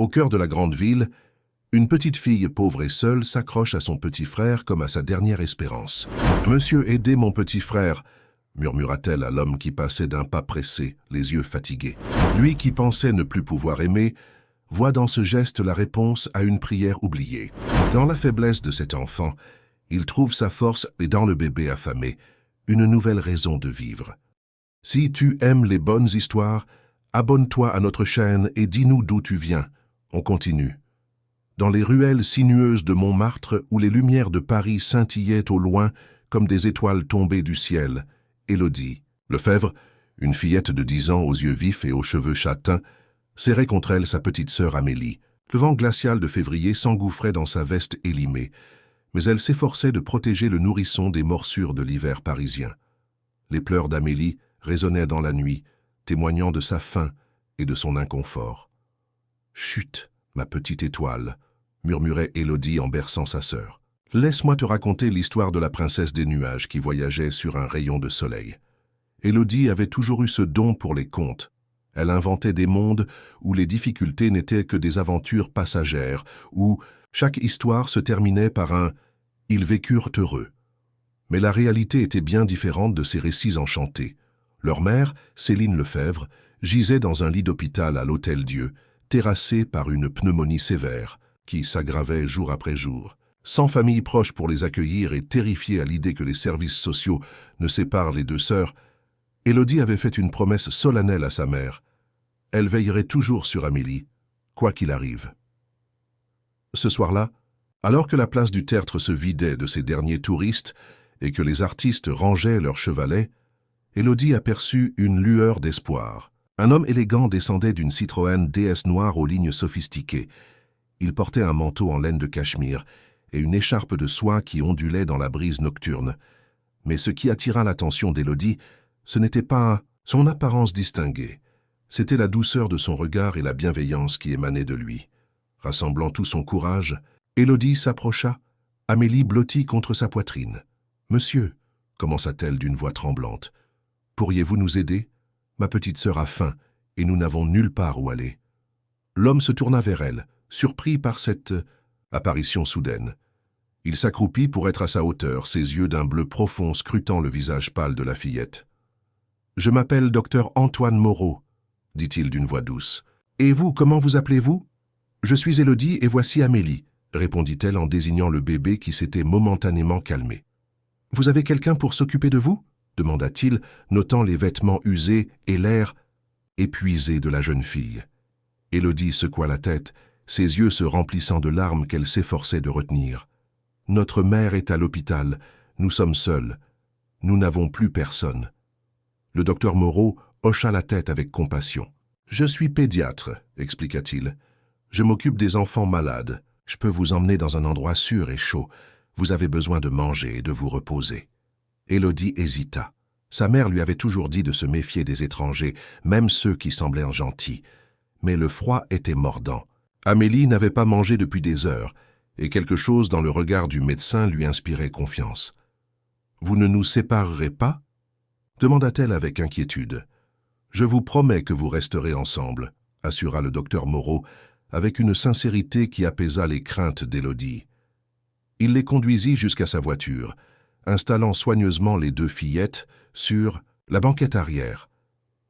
Au cœur de la grande ville, une petite fille pauvre et seule s'accroche à son petit frère comme à sa dernière espérance. « Monsieur, aidez mon petit frère !» murmura-t-elle à l'homme qui passait d'un pas pressé, les yeux fatigués. Lui qui pensait ne plus pouvoir aimer, voit dans ce geste la réponse à une prière oubliée. Dans la faiblesse de cet enfant, il trouve sa force et dans le bébé affamé, une nouvelle raison de vivre. Si tu aimes les bonnes histoires, abonne-toi à notre chaîne et dis-nous d'où tu viens. On continue. Dans les ruelles sinueuses de Montmartre où les lumières de Paris scintillaient au loin comme des étoiles tombées du ciel, Élodie Lefebvre, une fillette de 10 ans aux yeux vifs et aux cheveux châtains, serrait contre elle sa petite sœur Amélie. Le vent glacial de février s'engouffrait dans sa veste élimée, mais elle s'efforçait de protéger le nourrisson des morsures de l'hiver parisien. Les pleurs d'Amélie résonnaient dans la nuit, témoignant de sa faim et de son inconfort. « Chut, ma petite étoile !» murmurait Élodie en berçant sa sœur. « Laisse-moi te raconter l'histoire de la princesse des nuages qui voyageait sur un rayon de soleil. » Élodie avait toujours eu ce don pour les contes. Elle inventait des mondes où les difficultés n'étaient que des aventures passagères, où chaque histoire se terminait par un « ils vécurent heureux ». Mais la réalité était bien différente de ces récits enchantés. Leur mère, Céline Lefebvre, gisait dans un lit d'hôpital à l'Hôtel-Dieu, terrassée par une pneumonie sévère, qui s'aggravait jour après jour. Sans famille proche pour les accueillir et terrifiée à l'idée que les services sociaux ne séparent les deux sœurs, Élodie avait fait une promesse solennelle à sa mère. Elle veillerait toujours sur Amélie, quoi qu'il arrive. Ce soir-là, alors que la place du Tertre se vidait de ses derniers touristes et que les artistes rangeaient leurs chevalets, Élodie aperçut une lueur d'espoir. Un homme élégant descendait d'une Citroën DS noire aux lignes sophistiquées. Il portait un manteau en laine de cachemire et une écharpe de soie qui ondulait dans la brise nocturne. Mais ce qui attira l'attention d'Élodie, ce n'était pas son apparence distinguée. C'était la douceur de son regard et la bienveillance qui émanaient de lui. Rassemblant tout son courage, Élodie s'approcha, Amélie blottie contre sa poitrine. « Monsieur, » commença-t-elle d'une voix tremblante, « pourriez-vous nous aider? Ma petite sœur a faim et nous n'avons nulle part où aller. » L'homme se tourna vers elle, surpris par cette apparition soudaine. Il s'accroupit pour être à sa hauteur, ses yeux d'un bleu profond scrutant le visage pâle de la fillette. « Je m'appelle docteur Antoine Moreau, » dit-il d'une voix douce. « Et vous, comment vous appelez-vous ? » « Je suis Élodie et voici Amélie, » répondit-elle en désignant le bébé qui s'était momentanément calmé. « Vous avez quelqu'un pour s'occuper de vous ?» demanda-t-il, notant les vêtements usés et l'air épuisé de la jeune fille. Élodie secoua la tête, ses yeux se remplissant de larmes qu'elle s'efforçait de retenir. « Notre mère est à l'hôpital, nous sommes seuls, nous n'avons plus personne. » Le docteur Moreau hocha la tête avec compassion. « Je suis pédiatre, » expliqua-t-il. « Je m'occupe des enfants malades. Je peux vous emmener dans un endroit sûr et chaud. Vous avez besoin de manger et de vous reposer. » Élodie hésita. Sa mère lui avait toujours dit de se méfier des étrangers, même ceux qui semblaient gentils. Mais le froid était mordant. Amélie n'avait pas mangé depuis des heures, et quelque chose dans le regard du médecin lui inspirait confiance. « Vous ne nous séparerez pas ?» demanda-t-elle avec inquiétude. « Je vous promets que vous resterez ensemble, » assura le docteur Moreau, avec une sincérité qui apaisa les craintes d'Élodie. Il les conduisit jusqu'à sa voiture, installant soigneusement les deux fillettes sur la banquette arrière.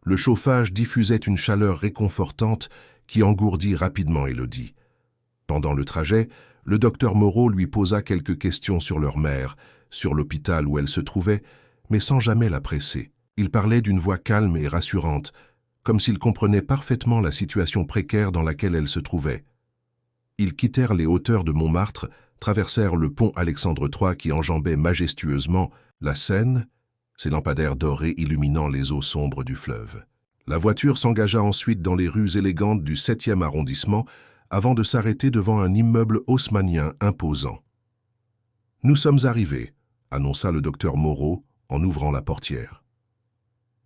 Le chauffage diffusait une chaleur réconfortante qui engourdit rapidement Élodie. Pendant le trajet, le docteur Moreau lui posa quelques questions sur leur mère, sur l'hôpital où elle se trouvait, mais sans jamais la presser. Il parlait d'une voix calme et rassurante, comme s'il comprenait parfaitement la situation précaire dans laquelle elle se trouvait. Ils quittèrent les hauteurs de Montmartre, traversèrent le pont Alexandre III qui enjambait majestueusement la Seine, ses lampadaires dorés illuminant les eaux sombres du fleuve. La voiture s'engagea ensuite dans les rues élégantes du 7e arrondissement avant de s'arrêter devant un immeuble haussmannien imposant. « Nous sommes arrivés », annonça le docteur Moreau en ouvrant la portière.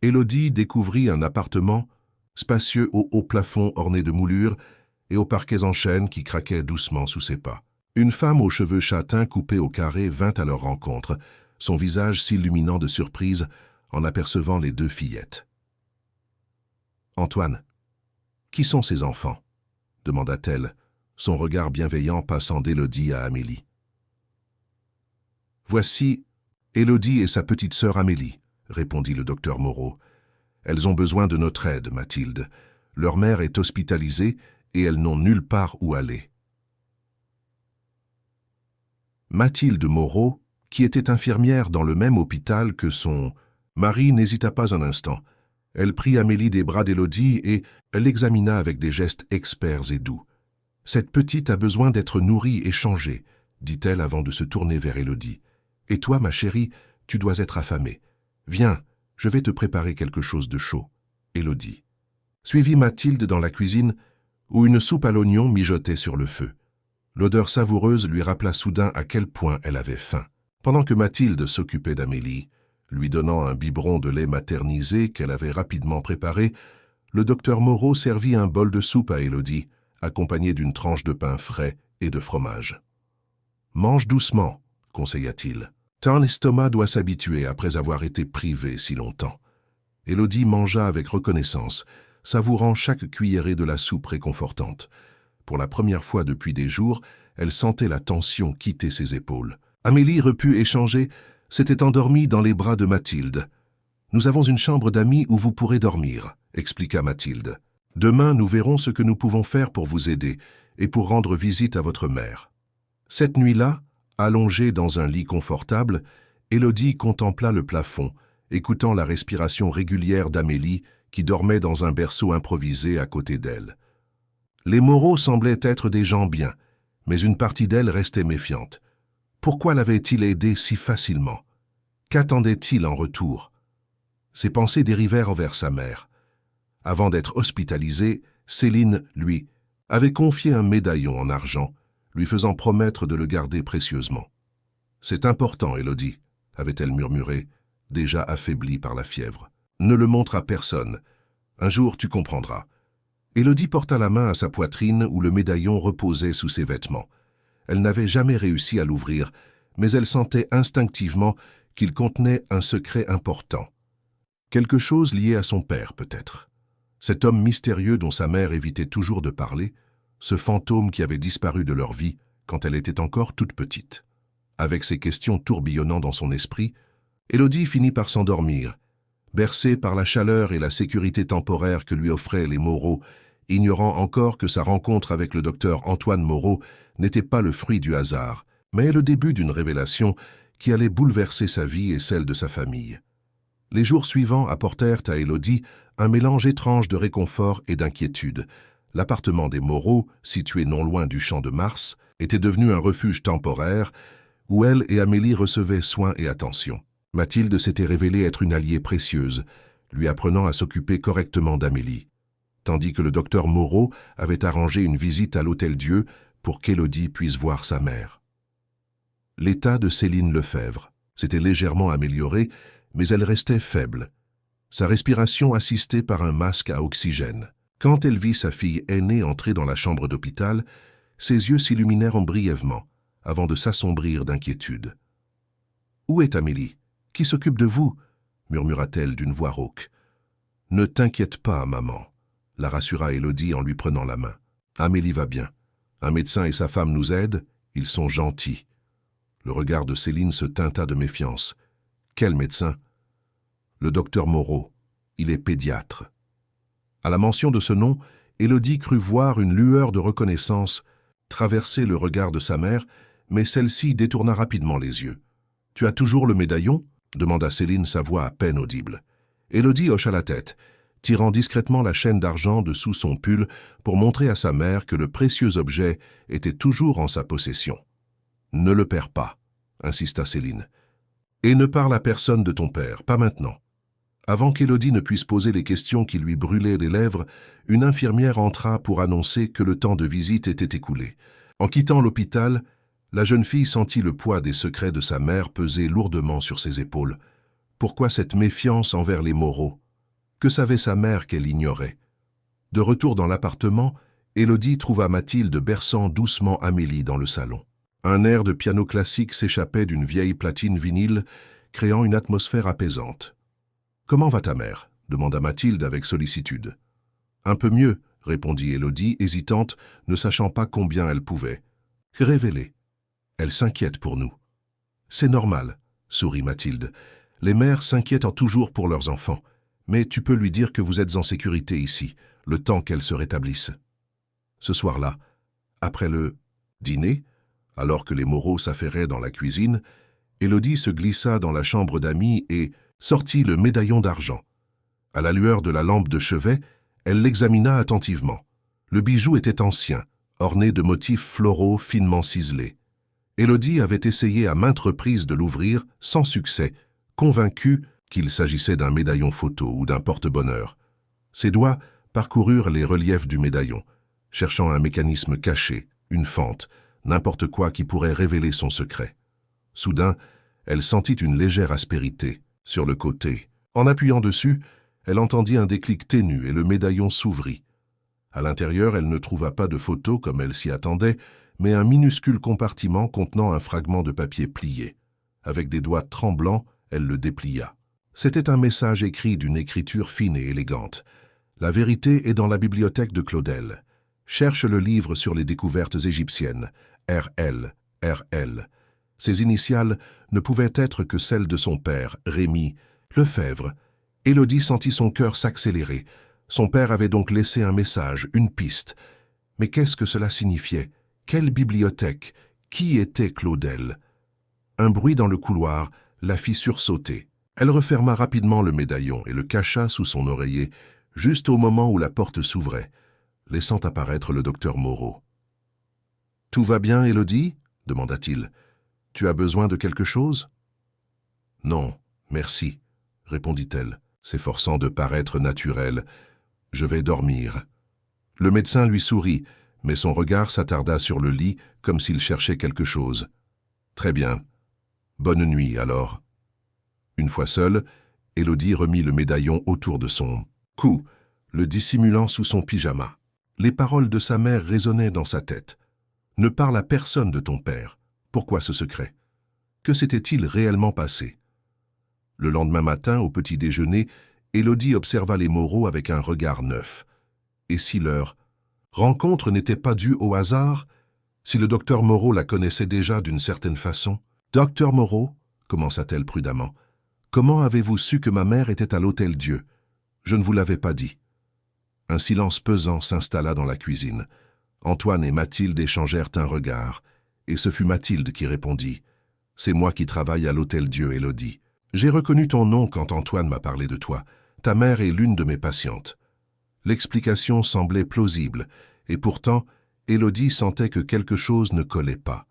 Élodie découvrit un appartement spacieux au haut plafond orné de moulures et aux parquets en chêne qui craquaient doucement sous ses pas. Une femme aux cheveux châtains coupés au carré vint à leur rencontre, son visage s'illuminant de surprise en apercevant les deux fillettes. « Antoine, qui sont ces enfants ?» demanda-t-elle, son regard bienveillant passant d'Élodie à Amélie. « Voici Élodie et sa petite sœur Amélie, » répondit le docteur Moreau. « Elles ont besoin de notre aide, Mathilde. Leur mère est hospitalisée et elles n'ont nulle part où aller. » Mathilde Moreau, qui était infirmière dans le même hôpital que son mari, n'hésita pas un instant. Elle prit Amélie des bras d'Élodie et l'examina avec des gestes experts et doux. « Cette petite a besoin d'être nourrie et changée, » dit-elle avant de se tourner vers Élodie. « Et toi, ma chérie, tu dois être affamée. Viens, je vais te préparer quelque chose de chaud. » Élodie suivit Mathilde dans la cuisine où une soupe à l'oignon mijotait sur le feu. L'odeur savoureuse lui rappela soudain à quel point elle avait faim. Pendant que Mathilde s'occupait d'Amélie, lui donnant un biberon de lait maternisé qu'elle avait rapidement préparé, le docteur Moreau servit un bol de soupe à Élodie, accompagné d'une tranche de pain frais et de fromage. « Mange doucement, » conseilla-t-il. « Ton estomac doit s'habituer après avoir été privé si longtemps. » Élodie mangea avec reconnaissance, savourant chaque cuillerée de la soupe réconfortante. Pour la première fois depuis des jours, elle sentait la tension quitter ses épaules. Amélie, repue échanger, s'était endormie dans les bras de Mathilde. « Nous avons une chambre d'amis où vous pourrez dormir, » expliqua Mathilde. « Demain, nous verrons ce que nous pouvons faire pour vous aider et pour rendre visite à votre mère. » Cette nuit-là, allongée dans un lit confortable, Élodie contempla le plafond, écoutant la respiration régulière d'Amélie qui dormait dans un berceau improvisé à côté d'elle. Les Moreau semblaient être des gens bien, mais une partie d'elle restait méfiante. Pourquoi l'avait-il aidé si facilement? Qu'attendait-il en retour? Ses pensées dérivèrent envers sa mère. Avant d'être hospitalisée, Céline, lui, avait confié un médaillon en argent, lui faisant promettre de le garder précieusement. « C'est important, Élodie, » avait-elle murmuré, déjà affaiblie par la fièvre. « Ne le montre à personne. Un jour, tu comprendras. » Élodie porta la main à sa poitrine où le médaillon reposait sous ses vêtements. Elle n'avait jamais réussi à l'ouvrir, mais elle sentait instinctivement qu'il contenait un secret important. Quelque chose lié à son père, peut-être. Cet homme mystérieux dont sa mère évitait toujours de parler, ce fantôme qui avait disparu de leur vie quand elle était encore toute petite. Avec ces questions tourbillonnant dans son esprit, Élodie finit par s'endormir, bercée par la chaleur et la sécurité temporaire que lui offraient les Moreau, ignorant encore que sa rencontre avec le docteur Antoine Moreau n'était pas le fruit du hasard, mais le début d'une révélation qui allait bouleverser sa vie et celle de sa famille. Les jours suivants apportèrent à Élodie un mélange étrange de réconfort et d'inquiétude. L'appartement des Moreau, situé non loin du Champ de Mars, était devenu un refuge temporaire où elle et Amélie recevaient soins et attention. Mathilde s'était révélée être une alliée précieuse, lui apprenant à s'occuper correctement d'Amélie, tandis que le docteur Moreau avait arrangé une visite à l'Hôtel-Dieu pour qu'Élodie puisse voir sa mère. L'état de Céline Lefebvre s'était légèrement amélioré, mais elle restait faible, sa respiration assistée par un masque à oxygène. Quand elle vit sa fille aînée entrer dans la chambre d'hôpital, ses yeux s'illuminèrent brièvement, avant de s'assombrir d'inquiétude. « Où est Amélie? Qui s'occupe de vous ?» murmura-t-elle d'une voix rauque. « Ne t'inquiète pas, maman, » la rassura Élodie en lui prenant la main. « Amélie va bien. Un médecin et sa femme nous aident, ils sont gentils. » Le regard de Céline se teinta de méfiance. « Quel médecin ?»« Le docteur Moreau. Il est pédiatre. » À la mention de ce nom, Élodie crut voir une lueur de reconnaissance traverser le regard de sa mère, mais celle-ci détourna rapidement les yeux. « Tu as toujours le médaillon ?» demanda Céline, sa voix à peine audible. Élodie hocha la tête, tirant discrètement la chaîne d'argent de sous son pull pour montrer à sa mère que le précieux objet était toujours en sa possession. « Ne le perds pas, » insista Céline. « Et ne parle à personne de ton père, pas maintenant. » Avant qu'Élodie ne puisse poser les questions qui lui brûlaient les lèvres, une infirmière entra pour annoncer que le temps de visite était écoulé. En quittant l'hôpital, la jeune fille sentit le poids des secrets de sa mère peser lourdement sur ses épaules. Pourquoi cette méfiance envers les Moreau? Que savait sa mère qu'elle ignorait? De retour dans l'appartement, Élodie trouva Mathilde berçant doucement Amélie dans le salon. Un air de piano classique s'échappait d'une vieille platine vinyle, créant une atmosphère apaisante. « Comment va ta mère ?» demanda Mathilde avec sollicitude. « Un peu mieux, » répondit Élodie, hésitante, ne sachant pas combien elle pouvait. Révélez. Elle s'inquiète pour nous. C'est normal, sourit Mathilde. Les mères s'inquiètent toujours pour leurs enfants, mais tu peux lui dire que vous êtes en sécurité ici, le temps qu'elle se rétablisse. Ce soir-là, après le dîner, alors que les Moreau s'affairaient dans la cuisine, Élodie se glissa dans la chambre d'amis et sortit le médaillon d'argent. À la lueur de la lampe de chevet, elle l'examina attentivement. Le bijou était ancien, orné de motifs floraux finement ciselés. Élodie avait essayé à maintes reprises de l'ouvrir, sans succès, convaincue qu'il s'agissait d'un médaillon photo ou d'un porte-bonheur. Ses doigts parcoururent les reliefs du médaillon, cherchant un mécanisme caché, une fente, n'importe quoi qui pourrait révéler son secret. Soudain, elle sentit une légère aspérité, sur le côté. En appuyant dessus, elle entendit un déclic ténu et le médaillon s'ouvrit. À l'intérieur, elle ne trouva pas de photo comme elle s'y attendait, mais un minuscule compartiment contenant un fragment de papier plié. Avec des doigts tremblants, elle le déplia. C'était un message écrit d'une écriture fine et élégante. La vérité est dans la bibliothèque de Claudel. Cherche le livre sur les découvertes égyptiennes. R.L. R.L. Ses initiales ne pouvaient être que celles de son père, Rémy Lefebvre. Élodie sentit son cœur s'accélérer. Son père avait donc laissé un message, une piste. Mais qu'est-ce que cela signifiait? Quelle bibliothèque? Qui était Claudel? Un bruit dans le couloir la fit sursauter. Elle referma rapidement le médaillon et le cacha sous son oreiller, juste au moment où la porte s'ouvrait, laissant apparaître le docteur Moreau. « Tout va bien, Élodie » demanda-t-il. « Tu as besoin de quelque chose ?»« Non, merci, » répondit-elle, s'efforçant de paraître naturelle. « Je vais dormir. » Le médecin lui sourit, mais son regard s'attarda sur le lit comme s'il cherchait quelque chose. « Très bien. Bonne nuit, alors. » Une fois seule, Élodie remit le médaillon autour de son cou, le dissimulant sous son pyjama. Les paroles de sa mère résonnaient dans sa tête. « Ne parle à personne de ton père. Pourquoi ce secret? Que s'était-il réellement passé ?» Le lendemain matin, au petit déjeuner, Élodie observa les Moreau avec un regard neuf. Et si leur rencontre n'était pas due au hasard? Si le docteur Moreau la connaissait déjà d'une certaine façon? « Docteur Moreau, » commença-t-elle prudemment, « comment avez-vous su que ma mère était à l'Hôtel-Dieu? Je ne vous l'avais pas dit. » Un silence pesant s'installa dans la cuisine. Antoine et Mathilde échangèrent un regard, et ce fut Mathilde qui répondit. « C'est moi qui travaille à l'Hôtel-Dieu, Élodie. J'ai reconnu ton nom quand Antoine m'a parlé de toi. Ta mère est l'une de mes patientes. » L'explication semblait plausible, et pourtant, Élodie sentait que quelque chose ne collait pas.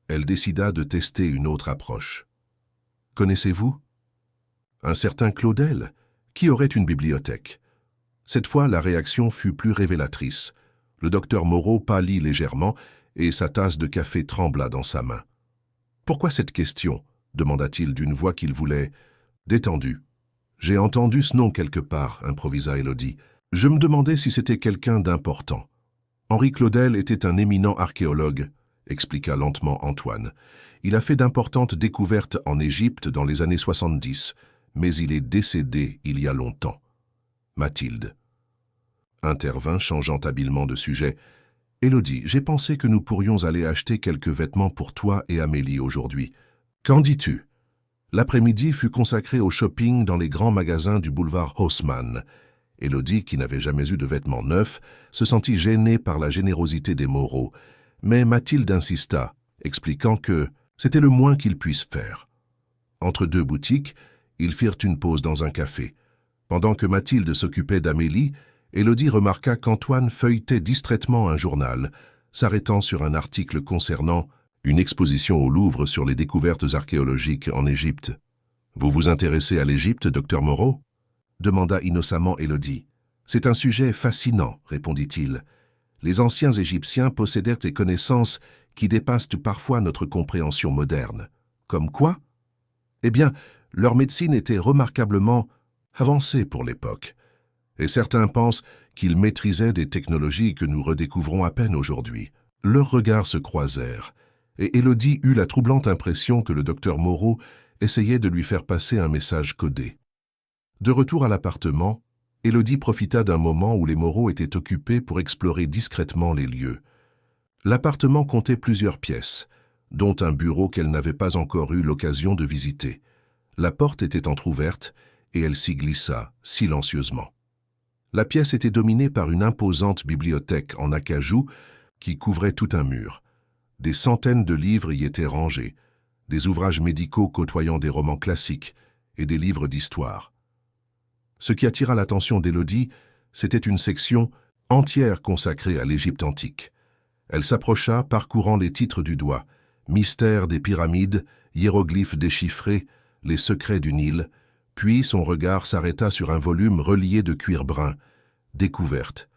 Elle décida de tester une autre approche. « Connaissez-vous ?»« Un certain Claudel, qui aurait une bibliothèque. » Cette fois, la réaction fut plus révélatrice. Le docteur Moreau pâlit légèrement et sa tasse de café trembla dans sa main. « Pourquoi cette question ?» demanda-t-il d'une voix qu'il voulait détendue. « J'ai entendu ce nom quelque part, » improvisa Élodie. « Je me demandais si c'était quelqu'un d'important. » Henri Claudel était un éminent archéologue, expliqua lentement Antoine. Il a fait d'importantes découvertes en Égypte dans les années 70, mais il est décédé il y a longtemps. Mathilde intervint, changeant habilement de sujet. « Élodie, j'ai pensé que nous pourrions aller acheter quelques vêtements pour toi et Amélie aujourd'hui. Qu'en dis-tu » L'après-midi fut consacré au shopping dans les grands magasins du boulevard Haussmann. Élodie, qui n'avait jamais eu de vêtements neufs, se sentit gênée par la générosité des Moreau, mais Mathilde insista, expliquant que c'était le moins qu'ils puissent faire. Entre deux boutiques, ils firent une pause dans un café. Pendant que Mathilde s'occupait d'Amélie, Élodie remarqua qu'Antoine feuilletait distraitement un journal, s'arrêtant sur un article concernant une exposition au Louvre sur les découvertes archéologiques en Égypte. « Vous vous intéressez à l'Égypte, docteur Moreau ?» demanda innocemment Élodie. « C'est un sujet fascinant, » répondit-il. « Les anciens Égyptiens possédèrent des connaissances qui dépassent parfois notre compréhension moderne. Comme quoi? Eh bien, leur médecine était remarquablement avancée pour l'époque. Et certains pensent qu'ils maîtrisaient des technologies que nous redécouvrons à peine aujourd'hui. » Leurs regards se croisèrent, et Élodie eut la troublante impression que le docteur Moreau essayait de lui faire passer un message codé. De retour à l'appartement, Élodie profita d'un moment où les Moreau étaient occupés pour explorer discrètement les lieux. L'appartement comptait plusieurs pièces, dont un bureau qu'elle n'avait pas encore eu l'occasion de visiter. La porte était entr'ouverte et elle s'y glissa, silencieusement. La pièce était dominée par une imposante bibliothèque en acajou qui couvrait tout un mur. Des centaines de livres y étaient rangés, des ouvrages médicaux côtoyant des romans classiques et des livres d'histoire. Ce qui attira l'attention d'Élodie, c'était une section entière consacrée à l'Égypte antique. Elle s'approcha, parcourant les titres du doigt, Mystère des pyramides, hiéroglyphes déchiffrés, les secrets du Nil, puis son regard s'arrêta sur un volume relié de cuir brun, Découvertes.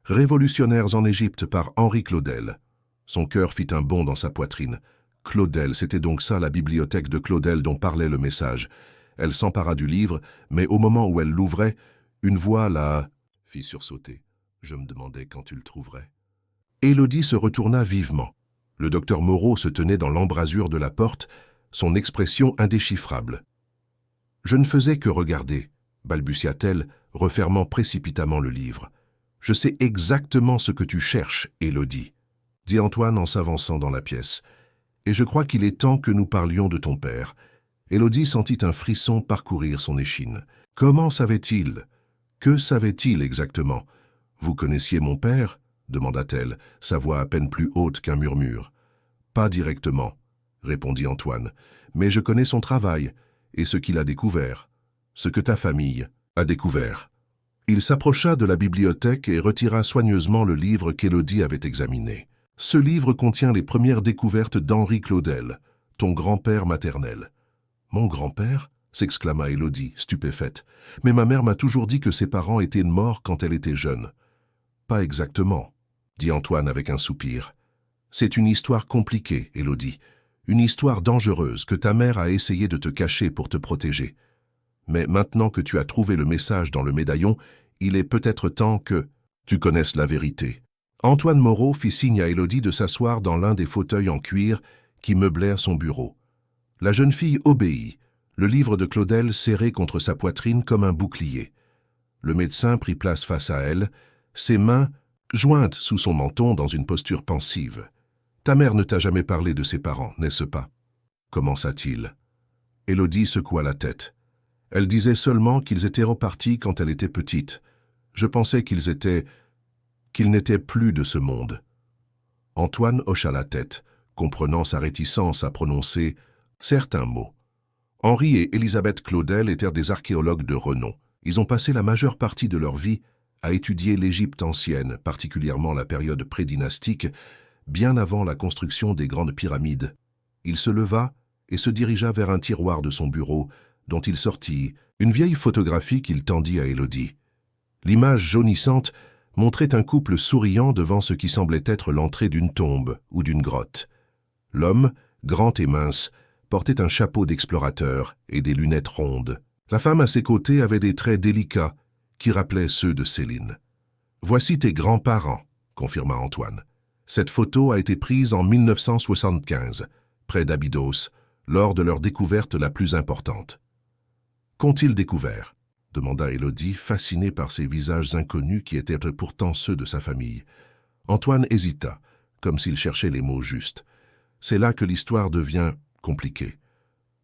Révolutionnaires en Égypte par Henri Claudel. Son cœur fit un bond dans sa poitrine. Claudel, c'était donc ça la bibliothèque de Claudel dont parlait le message. Elle s'empara du livre, mais au moment où elle l'ouvrait, une voix la fit sursauter. Je me demandais quand tu le trouverais. Élodie se retourna vivement. Le docteur Moreau se tenait dans l'embrasure de la porte, son expression indéchiffrable. « Je ne faisais que regarder », balbutia-t-elle, refermant précipitamment le livre. « Je sais exactement ce que tu cherches, Élodie », dit Antoine en s'avançant dans la pièce. « Et je crois qu'il est temps que nous parlions de ton père. » Élodie sentit un frisson parcourir son échine. Comment savait-il? Que savait-il exactement? Vous connaissiez mon père? Demanda-t-elle, sa voix à peine plus haute qu'un murmure. Pas directement, répondit Antoine, mais je connais son travail et ce qu'il a découvert, ce que ta famille a découvert. Il s'approcha de la bibliothèque et retira soigneusement le livre qu'Élodie avait examiné. Ce livre contient les premières découvertes d'Henri Claudel, ton grand-père maternel. Mon grand-père? S'exclama Élodie, stupéfaite. Mais ma mère m'a toujours dit que ses parents étaient morts quand elle était jeune. Pas exactement, dit Antoine avec un soupir. C'est une histoire compliquée, Élodie. Une histoire dangereuse que ta mère a essayé de te cacher pour te protéger. Mais maintenant que tu as trouvé le message dans le médaillon, il est peut-être temps que tu connaisses la vérité. Antoine Moreau fit signe à Élodie de s'asseoir dans l'un des fauteuils en cuir qui meublèrent son bureau. La jeune fille obéit, le livre de Claudel serré contre sa poitrine comme un bouclier. Le médecin prit place face à elle, ses mains jointes sous son menton dans une posture pensive. « Ta mère ne t'a jamais parlé de ses parents, n'est-ce pas » commença-t-il. Élodie secoua la tête. Elle disait seulement qu'ils étaient repartis quand elle était petite. Je pensais qu'ils n'étaient plus de ce monde. Antoine hocha la tête, comprenant sa réticence à prononcer certains mots. Henri et Élisabeth Claudel étaient des archéologues de renom. Ils ont passé la majeure partie de leur vie à étudier l'Égypte ancienne, particulièrement la période prédynastique, bien avant la construction des grandes pyramides. Il se leva et se dirigea vers un tiroir de son bureau, dont il sortit une vieille photographie qu'il tendit à Élodie. L'image jaunissante montrait un couple souriant devant ce qui semblait être l'entrée d'une tombe ou d'une grotte. L'homme, grand et mince, portait un chapeau d'explorateur et des lunettes rondes. La femme à ses côtés avait des traits délicats qui rappelaient ceux de Céline. « Voici tes grands-parents », confirma Antoine. Cette photo a été prise en 1975, près d'Abydos, lors de leur découverte la plus importante. « Qu'ont-ils découvert » demanda Élodie, fascinée par ces visages inconnus qui étaient pourtant ceux de sa famille. Antoine hésita, comme s'il cherchait les mots justes. C'est là que l'histoire devient compliquée.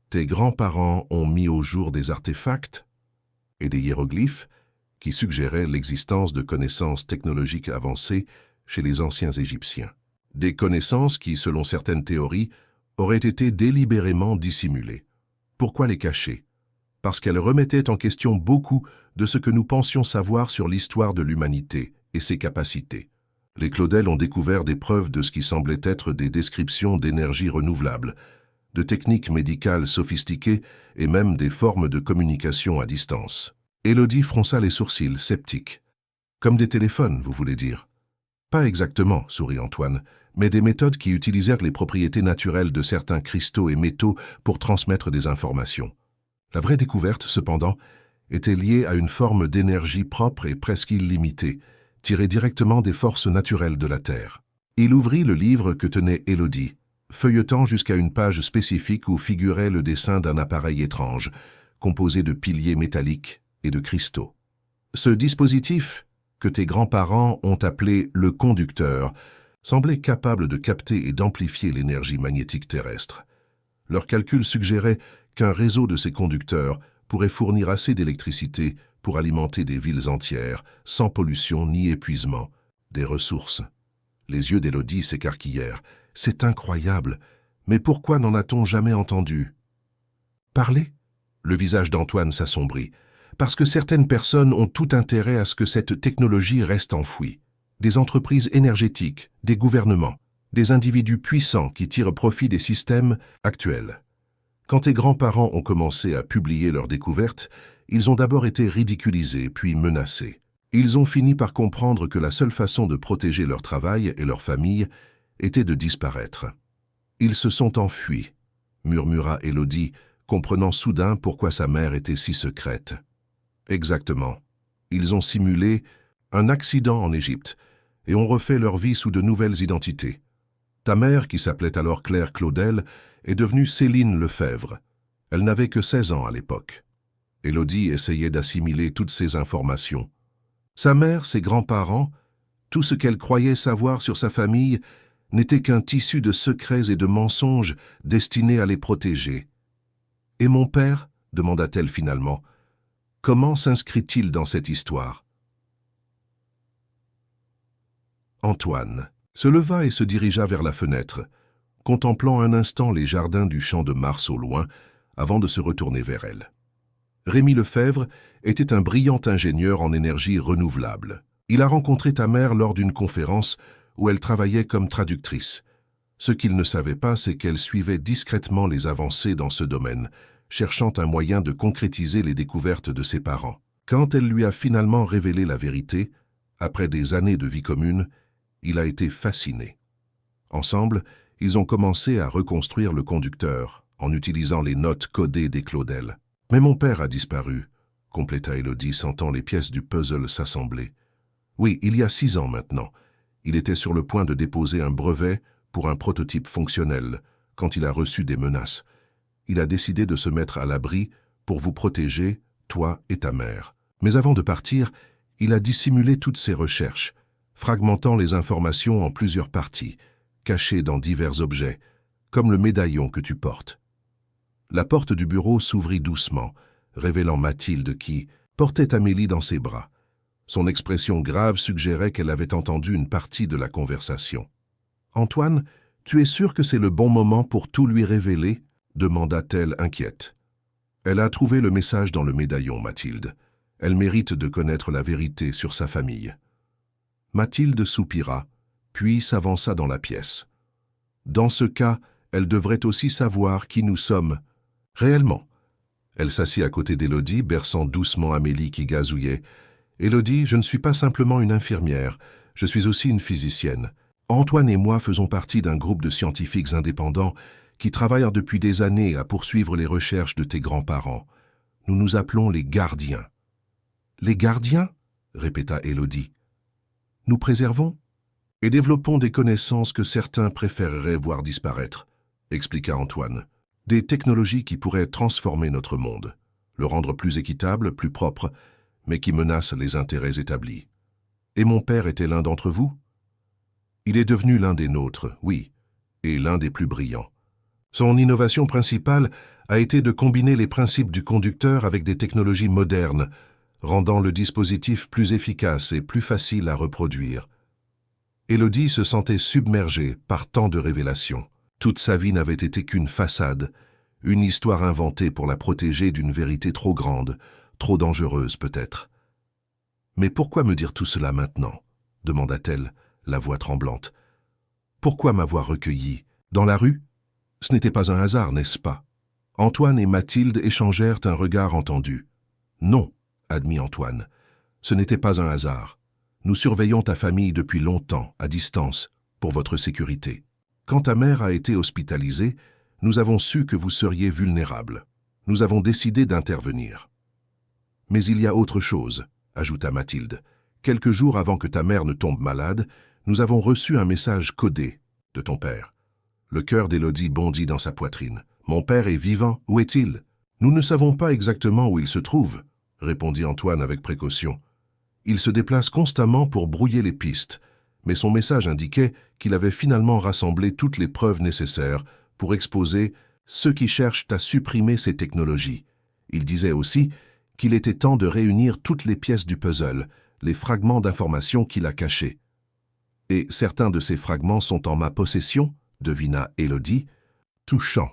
Tes grands-parents ont mis au jour des artefacts et des hiéroglyphes qui suggéraient l'existence de connaissances technologiques avancées chez les anciens Égyptiens. Des connaissances qui, selon certaines théories, auraient été délibérément dissimulées. Pourquoi les cacher? Parce qu'elles remettaient en question beaucoup de ce que nous pensions savoir sur l'histoire de l'humanité et ses capacités. Les Claudel ont découvert des preuves de ce qui semblait être des descriptions d'énergie renouvelable, de techniques médicales sophistiquées et même des formes de communication à distance. Élodie fronça les sourcils, sceptique. « Comme des téléphones, vous voulez dire ?»« Pas exactement, sourit Antoine, mais des méthodes qui utilisèrent les propriétés naturelles de certains cristaux et métaux pour transmettre des informations. La vraie découverte, cependant, était liée à une forme d'énergie propre et presque illimitée, tirée directement des forces naturelles de la Terre. » Il ouvrit le livre que tenait Élodie, feuilletant jusqu'à une page spécifique où figurait le dessin d'un appareil étrange, composé de piliers métalliques et de cristaux. Ce dispositif, que tes grands-parents ont appelé le conducteur, semblait capable de capter et d'amplifier l'énergie magnétique terrestre. Leurs calculs suggéraient qu'un réseau de ces conducteurs pourrait fournir assez d'électricité pour alimenter des villes entières, sans pollution ni épuisement, des ressources. Les yeux d'Élodie s'écarquillèrent. « C'est incroyable, mais pourquoi n'en a-t-on jamais entendu ?»« Parler ?» Le visage d'Antoine s'assombrit. « Parce que certaines personnes ont tout intérêt à ce que cette technologie reste enfouie. Des entreprises énergétiques, des gouvernements, des individus puissants qui tirent profit des systèmes actuels. Quand tes grands-parents ont commencé à publier leurs découvertes, ils ont d'abord été ridiculisés, puis menacés. Ils ont fini par comprendre que la seule façon de protéger leur travail et leur famille était de disparaître. Ils se sont enfuis, murmura Élodie, comprenant soudain pourquoi sa mère était si secrète. Exactement. Ils ont simulé un accident en Égypte et ont refait leur vie sous de nouvelles identités. Ta mère, qui s'appelait alors Claire Claudel, est devenue Céline Lefebvre. Elle n'avait que 16 ans à l'époque. Élodie essayait d'assimiler toutes ces informations. Sa mère, ses grands-parents, tout ce qu'elle croyait savoir sur sa famille n'était qu'un tissu de secrets et de mensonges destinés à les protéger. « Et mon père ?» demanda-t-elle finalement. « Comment s'inscrit-il dans cette histoire ?» Antoine se leva et se dirigea vers la fenêtre, contemplant un instant les jardins du champ de Mars au loin, avant de se retourner vers elle. Rémi Lefebvre était un brillant ingénieur en énergie renouvelable. Il a rencontré ta mère lors d'une conférence où elle travaillait comme traductrice. Ce qu'il ne savait pas, c'est qu'elle suivait discrètement les avancées dans ce domaine, cherchant un moyen de concrétiser les découvertes de ses parents. Quand elle lui a finalement révélé la vérité, après des années de vie commune, il a été fasciné. Ensemble, ils ont commencé à reconstruire le conducteur, en utilisant les notes codées des Claudel. « Mais mon père a disparu », compléta Élodie, sentant les pièces du puzzle s'assembler. « Oui, il y a 6 ans maintenant. Il était sur le point de déposer un brevet pour un prototype fonctionnel, quand il a reçu des menaces. Il a décidé de se mettre à l'abri pour vous protéger, toi et ta mère. Mais avant de partir, il a dissimulé toutes ses recherches, fragmentant les informations en plusieurs parties, cachées dans divers objets, comme le médaillon que tu portes. » La porte du bureau s'ouvrit doucement, révélant Mathilde qui portait Amélie dans ses bras. Son expression grave suggérait qu'elle avait entendu une partie de la conversation. « Antoine, tu es sûr que c'est le bon moment pour tout lui révéler ?» demanda-t-elle inquiète. Elle a trouvé le message dans le médaillon, Mathilde. Elle mérite de connaître la vérité sur sa famille. Mathilde soupira, puis s'avança dans la pièce. Dans ce cas, elle devrait aussi savoir qui nous sommes. Réellement. Elle s'assit à côté d'Élodie, berçant doucement Amélie qui gazouillait. « Élodie, je ne suis pas simplement une infirmière, je suis aussi une physicienne. Antoine et moi faisons partie d'un groupe de scientifiques indépendants qui travaillent depuis des années à poursuivre les recherches de tes grands-parents. Nous nous appelons les gardiens. »« Les gardiens ?» répéta Élodie. « Nous préservons et développons des connaissances que certains préféreraient voir disparaître, » expliqua Antoine. « Des technologies qui pourraient transformer notre monde, le rendre plus équitable, plus propre, mais qui menacent les intérêts établis. Et mon père était l'un d'entre vous ? Il est devenu l'un des nôtres, oui, et l'un des plus brillants. Son innovation principale a été de combiner les principes du conducteur avec des technologies modernes, rendant le dispositif plus efficace et plus facile à reproduire. » Élodie se sentait submergée par tant de révélations. Toute sa vie n'avait été qu'une façade, une histoire inventée pour la protéger d'une vérité trop grande, trop dangereuse peut-être. « Mais pourquoi me dire tout cela maintenant ?» demanda-t-elle, la voix tremblante. « Pourquoi m'avoir recueillie dans la rue ? Ce n'était pas un hasard, n'est-ce pas ?» Antoine et Mathilde échangèrent un regard entendu. « Non, » admit Antoine, « ce n'était pas un hasard. Nous surveillons ta famille depuis longtemps, à distance, pour votre sécurité. Quand ta mère a été hospitalisée, nous avons su que vous seriez vulnérable. Nous avons décidé d'intervenir. » « Mais il y a autre chose, » ajouta Mathilde. « Quelques jours avant que ta mère ne tombe malade, nous avons reçu un message codé de ton père. » Le cœur d'Élodie bondit dans sa poitrine. « Mon père est vivant, où est-il ?»« Nous ne savons pas exactement où il se trouve, » répondit Antoine avec précaution. Il se déplace constamment pour brouiller les pistes, mais son message indiquait qu'il avait finalement rassemblé toutes les preuves nécessaires pour exposer ceux qui cherchent à supprimer ces technologies. Il disait aussi qu'il était temps de réunir toutes les pièces du puzzle, les fragments d'informations qu'il a cachés. « Et certains de ces fragments sont en ma possession » devina Élodie, touchant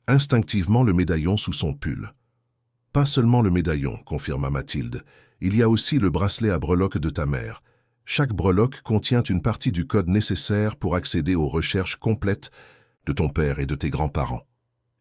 instinctivement le médaillon sous son pull. « Pas seulement le médaillon » confirma Mathilde, « il y a aussi le bracelet à breloques de ta mère. Chaque breloque contient une partie du code nécessaire pour accéder aux recherches complètes de ton père et de tes grands-parents. »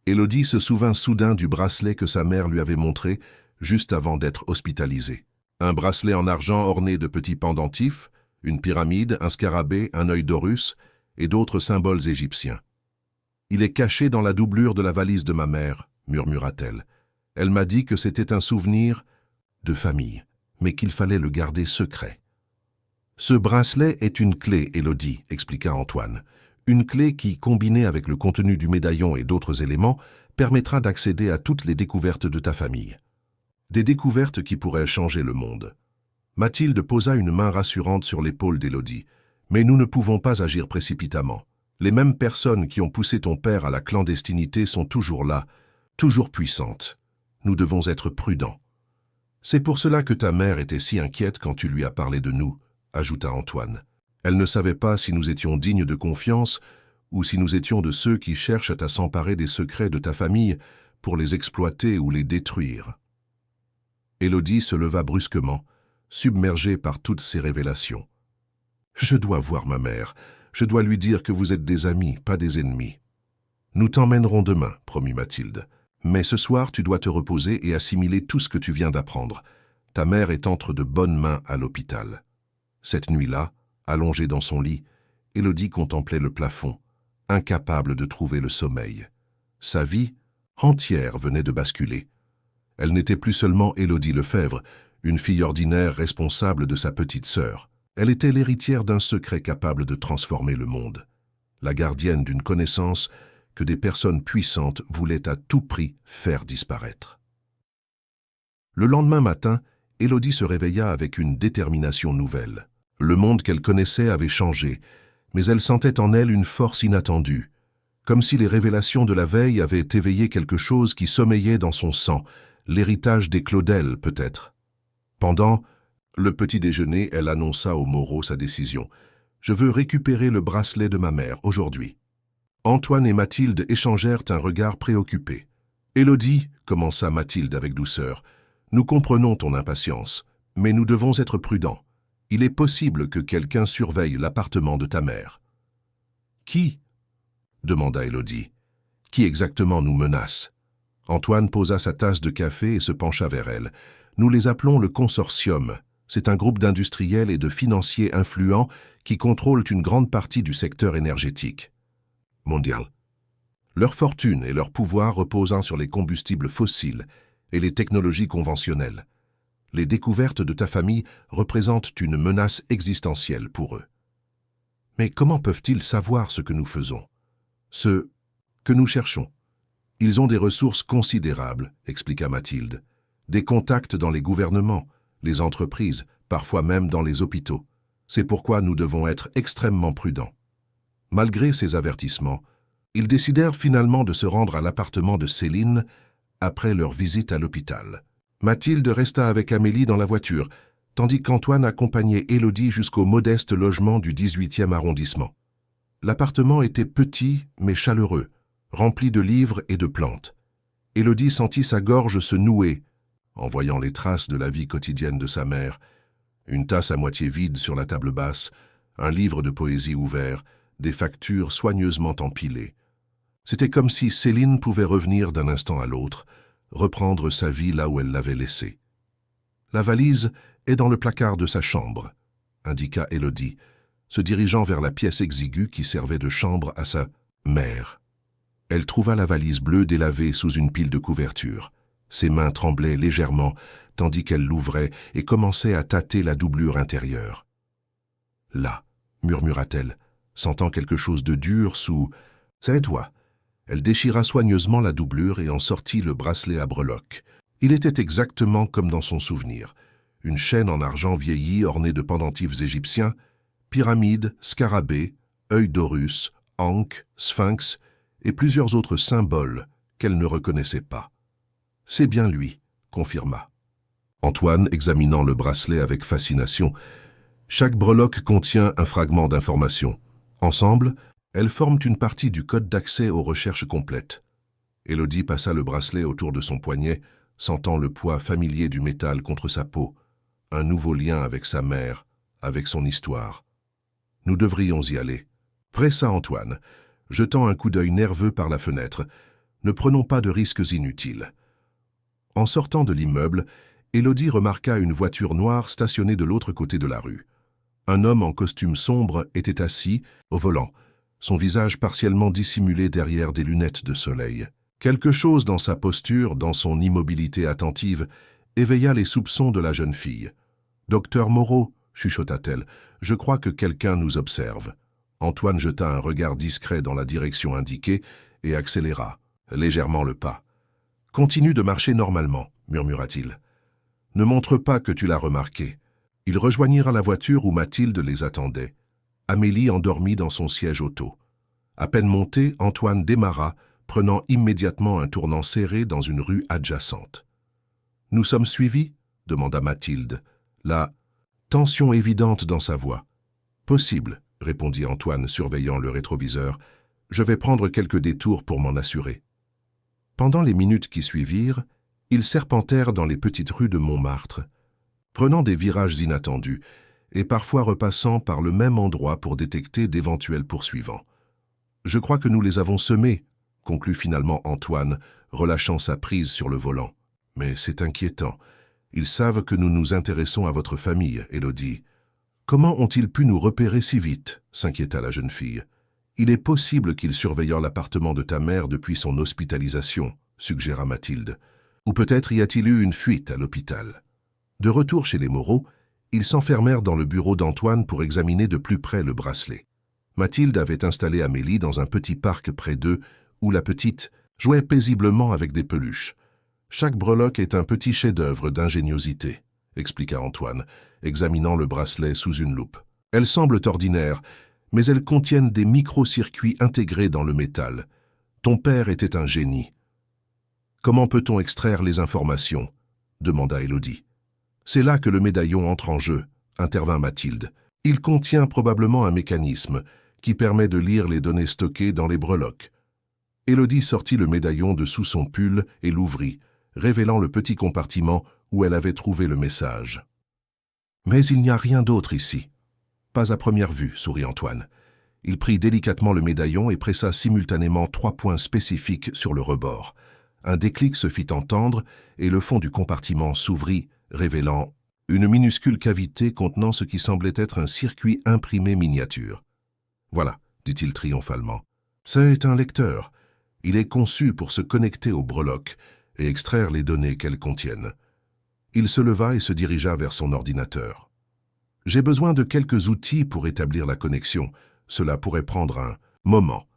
Élodie se souvint soudain du bracelet que sa mère lui avait montré juste avant d'être hospitalisée. Un bracelet en argent orné de petits pendentifs, une pyramide, un scarabée, un œil d'Horus et d'autres symboles égyptiens. « Il est caché dans la doublure de la valise de ma mère, » murmura-t-elle. « Elle m'a dit que c'était un souvenir de famille, mais qu'il fallait le garder secret. » « Ce bracelet est une clé, Élodie, » expliqua Antoine. « Une clé qui, combinée avec le contenu du médaillon et d'autres éléments, permettra d'accéder à toutes les découvertes de ta famille. Des découvertes qui pourraient changer le monde. » Mathilde posa une main rassurante sur l'épaule d'Élodie. « Mais nous ne pouvons pas agir précipitamment. Les mêmes personnes qui ont poussé ton père à la clandestinité sont toujours là, toujours puissantes. Nous devons être prudents. C'est pour cela que ta mère était si inquiète quand tu lui as parlé de nous, » ajouta Antoine. Elle ne savait pas si nous étions dignes de confiance ou si nous étions de ceux qui cherchent à s'emparer des secrets de ta famille pour les exploiter ou les détruire. Élodie se leva brusquement, submergée par toutes ces révélations. « Je dois voir ma mère. Je dois lui dire que vous êtes des amis, pas des ennemis. »« Nous t'emmènerons demain, » promit Mathilde. « Mais ce soir, tu dois te reposer et assimiler tout ce que tu viens d'apprendre. Ta mère est entre de bonnes mains à l'hôpital. » Cette nuit-là, allongée dans son lit, Élodie contemplait le plafond, incapable de trouver le sommeil. Sa vie entière venait de basculer. Elle n'était plus seulement Élodie Lefebvre, une fille ordinaire responsable de sa petite sœur. Elle était l'héritière d'un secret capable de transformer le monde, la gardienne d'une connaissance que des personnes puissantes voulaient à tout prix faire disparaître. Le lendemain matin, Élodie se réveilla avec une détermination nouvelle. Le monde qu'elle connaissait avait changé, mais elle sentait en elle une force inattendue, comme si les révélations de la veille avaient éveillé quelque chose qui sommeillait dans son sang, l'héritage des Claudel peut-être. Pendant le petit déjeuner, elle annonça aux Moreau sa décision. « Je veux récupérer le bracelet de ma mère aujourd'hui. » Antoine et Mathilde échangèrent un regard préoccupé. « Élodie, » commença Mathilde avec douceur, « nous comprenons ton impatience, mais nous devons être prudents. Il est possible que quelqu'un surveille l'appartement de ta mère. »« Qui ?» demanda Élodie. « Qui exactement nous menace ?» Antoine posa sa tasse de café et se pencha vers elle. « Nous les appelons le consortium. C'est un groupe d'industriels et de financiers influents qui contrôlent une grande partie du secteur énergétique mondial. Leur fortune et leur pouvoir reposant sur les combustibles fossiles et les technologies conventionnelles. Les découvertes de ta famille représentent une menace existentielle pour eux. Mais comment peuvent-ils savoir ce que nous faisons? Ce que nous cherchons. Ils ont des ressources considérables, expliqua Mathilde. Des contacts dans les gouvernements, les entreprises, parfois même dans les hôpitaux. C'est pourquoi nous devons être extrêmement prudents. Malgré ces avertissements, ils décidèrent finalement de se rendre à l'appartement de Céline après leur visite à l'hôpital. Mathilde resta avec Amélie dans la voiture, tandis qu'Antoine accompagnait Élodie jusqu'au modeste logement du 18e arrondissement. L'appartement était petit mais chaleureux, rempli de livres et de plantes. Élodie sentit sa gorge se nouer en voyant les traces de la vie quotidienne de sa mère, une tasse à moitié vide sur la table basse, un livre de poésie ouvert, des factures soigneusement empilées. C'était comme si Céline pouvait revenir d'un instant à l'autre, reprendre sa vie là où elle l'avait laissée. « La valise est dans le placard de sa chambre », indiqua Élodie, se dirigeant vers la pièce exiguë qui servait de chambre à sa mère. Elle trouva la valise bleue délavée sous une pile de couvertures. Ses mains tremblaient légèrement, tandis qu'elle l'ouvrait et commençait à tâter la doublure intérieure. « Là », murmura-t-elle, sentant quelque chose de dur sous « C'est toi ». Elle déchira soigneusement la doublure et en sortit le bracelet à breloques. Il était exactement comme dans son souvenir. une chaîne en argent vieilli ornée de pendentifs égyptiens, pyramides, scarabées, œils d'Horus, ankh, sphinx et plusieurs autres symboles qu'elle ne reconnaissait pas. « C'est bien lui », confirma Antoine, examinant le bracelet avec fascination. Chaque breloque contient un fragment d'information. Ensemble, elles forment une partie du code d'accès aux recherches complètes. Élodie passa le bracelet autour de son poignet, sentant le poids familier du métal contre sa peau. Un nouveau lien avec sa mère, avec son histoire. « Nous devrions y aller », pressa Antoine, jetant un coup d'œil nerveux par la fenêtre. « Ne prenons pas de risques inutiles. » En sortant de l'immeuble, Élodie remarqua une voiture noire stationnée de l'autre côté de la rue. Un homme en costume sombre était assis, au volant, son visage partiellement dissimulé derrière des lunettes de soleil. Quelque chose dans sa posture, dans son immobilité attentive, éveilla les soupçons de la jeune fille. « Docteur Moreau, » chuchota-t-elle, « je crois que quelqu'un nous observe. » Antoine jeta un regard discret dans la direction indiquée et accéléra, légèrement le pas. « Continue de marcher normalement, » murmura-t-il. « Ne montre pas que tu l'as remarqué. » Ils rejoignirent la voiture où Mathilde les attendait. Amélie endormie dans son siège auto. À peine monté, Antoine démarra, prenant immédiatement un tournant serré dans une rue adjacente. « Nous sommes suivis ?» demanda Mathilde, la tension évidente dans sa voix. « Possible, » répondit Antoine, surveillant le rétroviseur. « Je vais prendre quelques détours pour m'en assurer. » Pendant les minutes qui suivirent, ils serpentèrent dans les petites rues de Montmartre, prenant des virages inattendus et parfois repassant par le même endroit pour détecter d'éventuels poursuivants. « Je crois que nous les avons semés, » conclut finalement Antoine, relâchant sa prise sur le volant. « Mais c'est inquiétant. Ils savent que nous nous intéressons à votre famille, Élodie. »« Comment ont-ils pu nous repérer si vite ?» s'inquiéta la jeune fille. « Il est possible qu'ils surveillent l'appartement de ta mère depuis son hospitalisation, » suggéra Mathilde. « Ou peut-être y a-t-il eu une fuite à l'hôpital. » De retour chez les Moreau, ils s'enfermèrent dans le bureau d'Antoine pour examiner de plus près le bracelet. Mathilde avait installé Amélie dans un petit parc près d'eux, où la petite jouait paisiblement avec des peluches. « Chaque breloque est un petit chef-d'œuvre d'ingéniosité, » expliqua Antoine, examinant le bracelet sous une loupe. « Elles semblent ordinaires, mais elles contiennent des micro-circuits intégrés dans le métal. Ton père était un génie. »« Comment peut-on extraire les informations ?» demanda Élodie. « C'est là que le médaillon entre en jeu, » intervint Mathilde. « Il contient probablement un mécanisme qui permet de lire les données stockées dans les breloques. » Élodie sortit le médaillon de sous son pull et l'ouvrit, révélant le petit compartiment où elle avait trouvé le message. « Mais il n'y a rien d'autre ici. »« Pas à première vue, » sourit Antoine. Il prit délicatement le médaillon et pressa simultanément 3 points spécifiques sur le rebord. Un déclic se fit entendre et le fond du compartiment s'ouvrit, révélant une minuscule cavité contenant ce qui semblait être un circuit imprimé miniature. « Voilà, » dit-il triomphalement. « C'est un lecteur. Il est conçu pour se connecter aux breloques et extraire les données qu'elles contiennent. » Il se leva et se dirigea vers son ordinateur. « J'ai besoin de quelques outils pour établir la connexion. Cela pourrait prendre un moment. »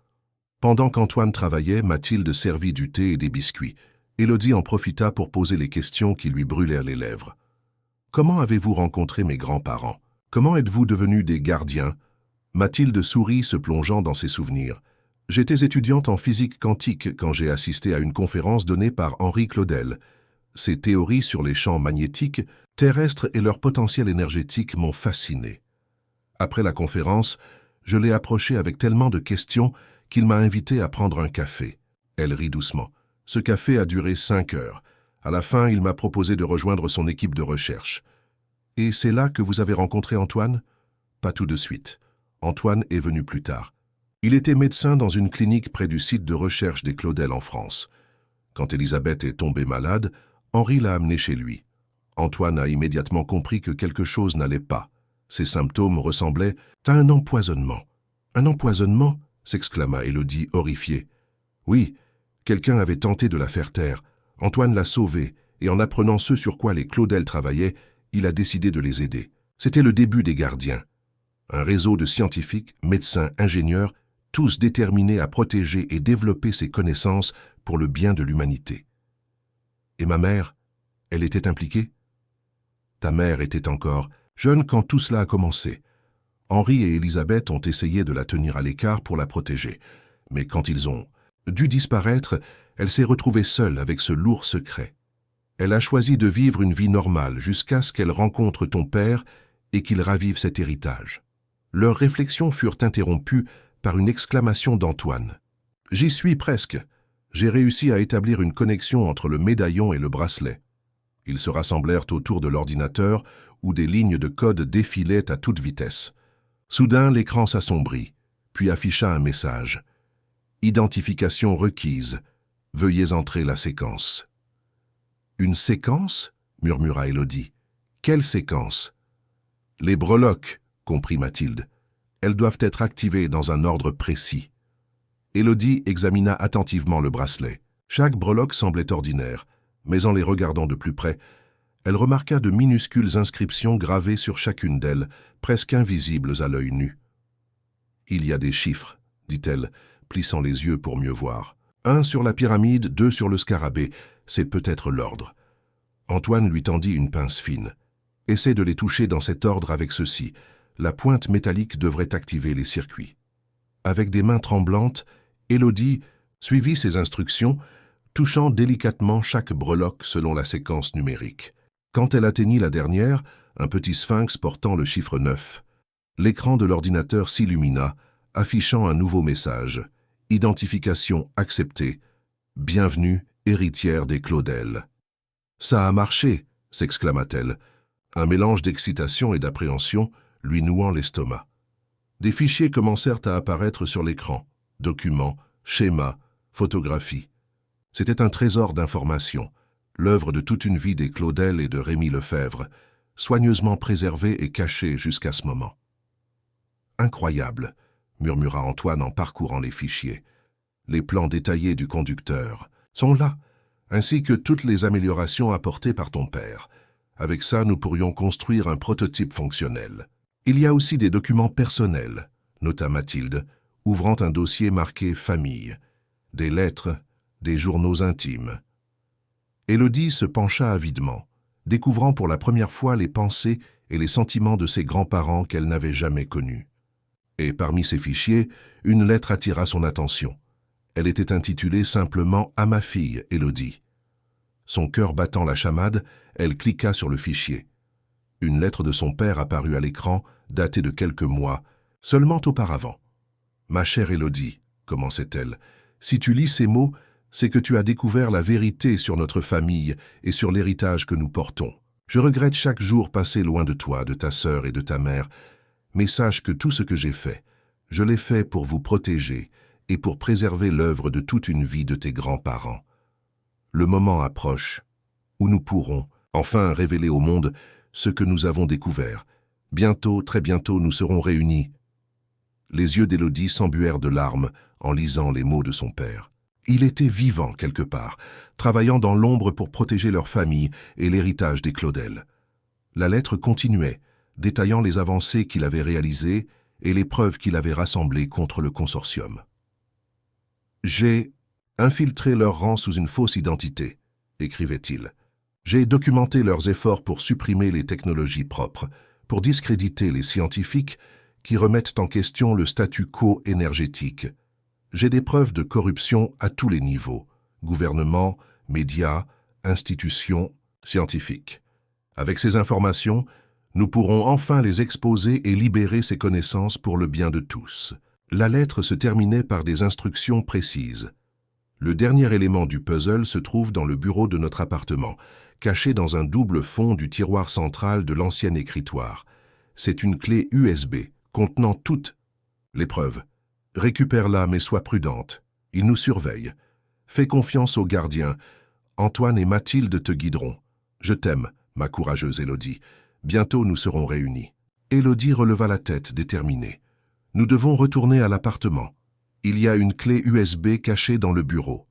Pendant qu'Antoine travaillait, Mathilde servit du thé et des biscuits. Élodie en profita pour poser les questions qui lui brûlèrent les lèvres. « Comment avez-vous rencontré mes grands-parents? Comment êtes-vous devenus des gardiens ?» Mathilde sourit, se plongeant dans ses souvenirs. « J'étais étudiante en physique quantique quand j'ai assisté à une conférence donnée par Henri Claudel. Ses théories sur les champs magnétiques, terrestres et leur potentiel énergétique m'ont fasciné. Après la conférence, je l'ai approché avec tellement de questions qu'il m'a invité à prendre un café. » Elle rit doucement. « Ce café a duré 5 heures. À la fin, il m'a proposé de rejoindre son équipe de recherche. »« Et c'est là que vous avez rencontré Antoine ?»« Pas tout de suite. Antoine est venu plus tard. Il était médecin dans une clinique près du site de recherche des Claudel en France. Quand Elisabeth est tombée malade, Henri l'a amenée chez lui. Antoine a immédiatement compris que quelque chose n'allait pas. Ses symptômes ressemblaient à un empoisonnement. « Un empoisonnement ?» s'exclama Élodie, horrifiée. « Oui, quelqu'un avait tenté de la faire taire. Antoine l'a sauvée, et en apprenant ce sur quoi les Claudel travaillaient, il a décidé de les aider. C'était le début des gardiens. Un réseau de scientifiques, médecins, ingénieurs, tous déterminés à protéger et développer ces connaissances pour le bien de l'humanité. Et ma mère, elle était impliquée ? Ta mère était encore jeune quand tout cela a commencé. Henri et Élisabeth ont essayé de la tenir à l'écart pour la protéger. Mais quand ils ont dû disparaître, elle s'est retrouvée seule avec ce lourd secret. Elle a choisi de vivre une vie normale jusqu'à ce qu'elle rencontre ton père et qu'il ravive cet héritage. Leurs réflexions furent interrompues par une exclamation d'Antoine. « J'y suis presque. J'ai réussi à établir une connexion entre le médaillon et le bracelet. » Ils se rassemblèrent autour de l'ordinateur où des lignes de code défilaient à toute vitesse. Soudain, l'écran s'assombrit, puis afficha un message. « Identification requise. Veuillez entrer la séquence. » « Une séquence ?» murmura Élodie. « Quelle séquence ?»« Les breloques, » comprit Mathilde. « Elles doivent être activées dans un ordre précis. » Élodie examina attentivement le bracelet. Chaque breloque semblait ordinaire, mais en les regardant de plus près, elle remarqua de minuscules inscriptions gravées sur chacune d'elles, presque invisibles à l'œil nu. « Il y a des chiffres, » dit-elle, plissant les yeux pour mieux voir. « 1 sur la pyramide, 2 sur le scarabée, c'est peut-être l'ordre. » Antoine lui tendit une pince fine. « Essaie de les toucher dans cet ordre avec ceci. La pointe métallique devrait activer les circuits. » Avec des mains tremblantes, Élodie suivit ses instructions, touchant délicatement chaque breloque selon la séquence numérique. Quand elle atteignit la dernière, un petit sphinx portant le chiffre 9, l'écran de l'ordinateur s'illumina, affichant un nouveau message. « Identification acceptée. Bienvenue, héritière des Claudel. »« Ça a marché !» s'exclama-t-elle, un mélange d'excitation et d'appréhension lui nouant l'estomac. Des fichiers commencèrent à apparaître sur l'écran. Documents, schémas, photographies. C'était un trésor d'informations, l'œuvre de toute une vie des Claudel et de Rémy Lefebvre, soigneusement préservée et cachée jusqu'à ce moment. « Incroyable !» murmura Antoine en parcourant les fichiers. « Les plans détaillés du conducteur sont là, ainsi que toutes les améliorations apportées par ton père. Avec ça, nous pourrions construire un prototype fonctionnel. Il y a aussi des documents personnels, nota Mathilde, ouvrant un dossier marqué « Famille », des lettres, des journaux intimes. Élodie se pencha avidement, découvrant pour la première fois les pensées et les sentiments de ses grands-parents qu'elle n'avait jamais connus. Et parmi ces fichiers, une lettre attira son attention. Elle était intitulée simplement « À ma fille, Élodie ». Son cœur battant la chamade, elle cliqua sur le fichier. Une lettre de son père apparut à l'écran, datée de quelques mois, seulement auparavant. « Ma chère Élodie, » commençait-elle, « si tu lis ces mots, c'est que tu as découvert la vérité sur notre famille et sur l'héritage que nous portons. Je regrette chaque jour passé loin de toi, de ta sœur et de ta mère, mais sache que tout ce que j'ai fait, je l'ai fait pour vous protéger et pour préserver l'œuvre de toute une vie de tes grands-parents. Le moment approche où nous pourrons enfin révéler au monde ce que nous avons découvert. Bientôt, très bientôt, nous serons réunis. » Les yeux d'Élodie s'embuèrent de larmes en lisant les mots de son père. Il était vivant quelque part, travaillant dans l'ombre pour protéger leur famille et l'héritage des Claudel. La lettre continuait, détaillant les avancées qu'il avait réalisées et les preuves qu'il avait rassemblées contre le consortium. « J'ai infiltré leurs rangs sous une fausse identité, » écrivait-il. « J'ai documenté leurs efforts pour supprimer les technologies propres, pour discréditer les scientifiques qui remettent en question le statu quo énergétique. J'ai des preuves de corruption à tous les niveaux, gouvernement, médias, institutions, scientifiques. Avec ces informations, nous pourrons enfin les exposer et libérer ces connaissances pour le bien de tous. » La lettre se terminait par des instructions précises. Le dernier élément du puzzle se trouve dans le bureau de notre appartement, caché dans un double fond du tiroir central de l'ancien écritoire. C'est une clé USB contenant toutes les preuves. Récupère-la, mais sois prudente. Il nous surveille. Fais confiance aux gardiens. Antoine et Mathilde te guideront. Je t'aime, ma courageuse Élodie. Bientôt nous serons réunis. Élodie releva la tête, déterminée. Nous devons retourner à l'appartement. Il y a une clé USB cachée dans le bureau.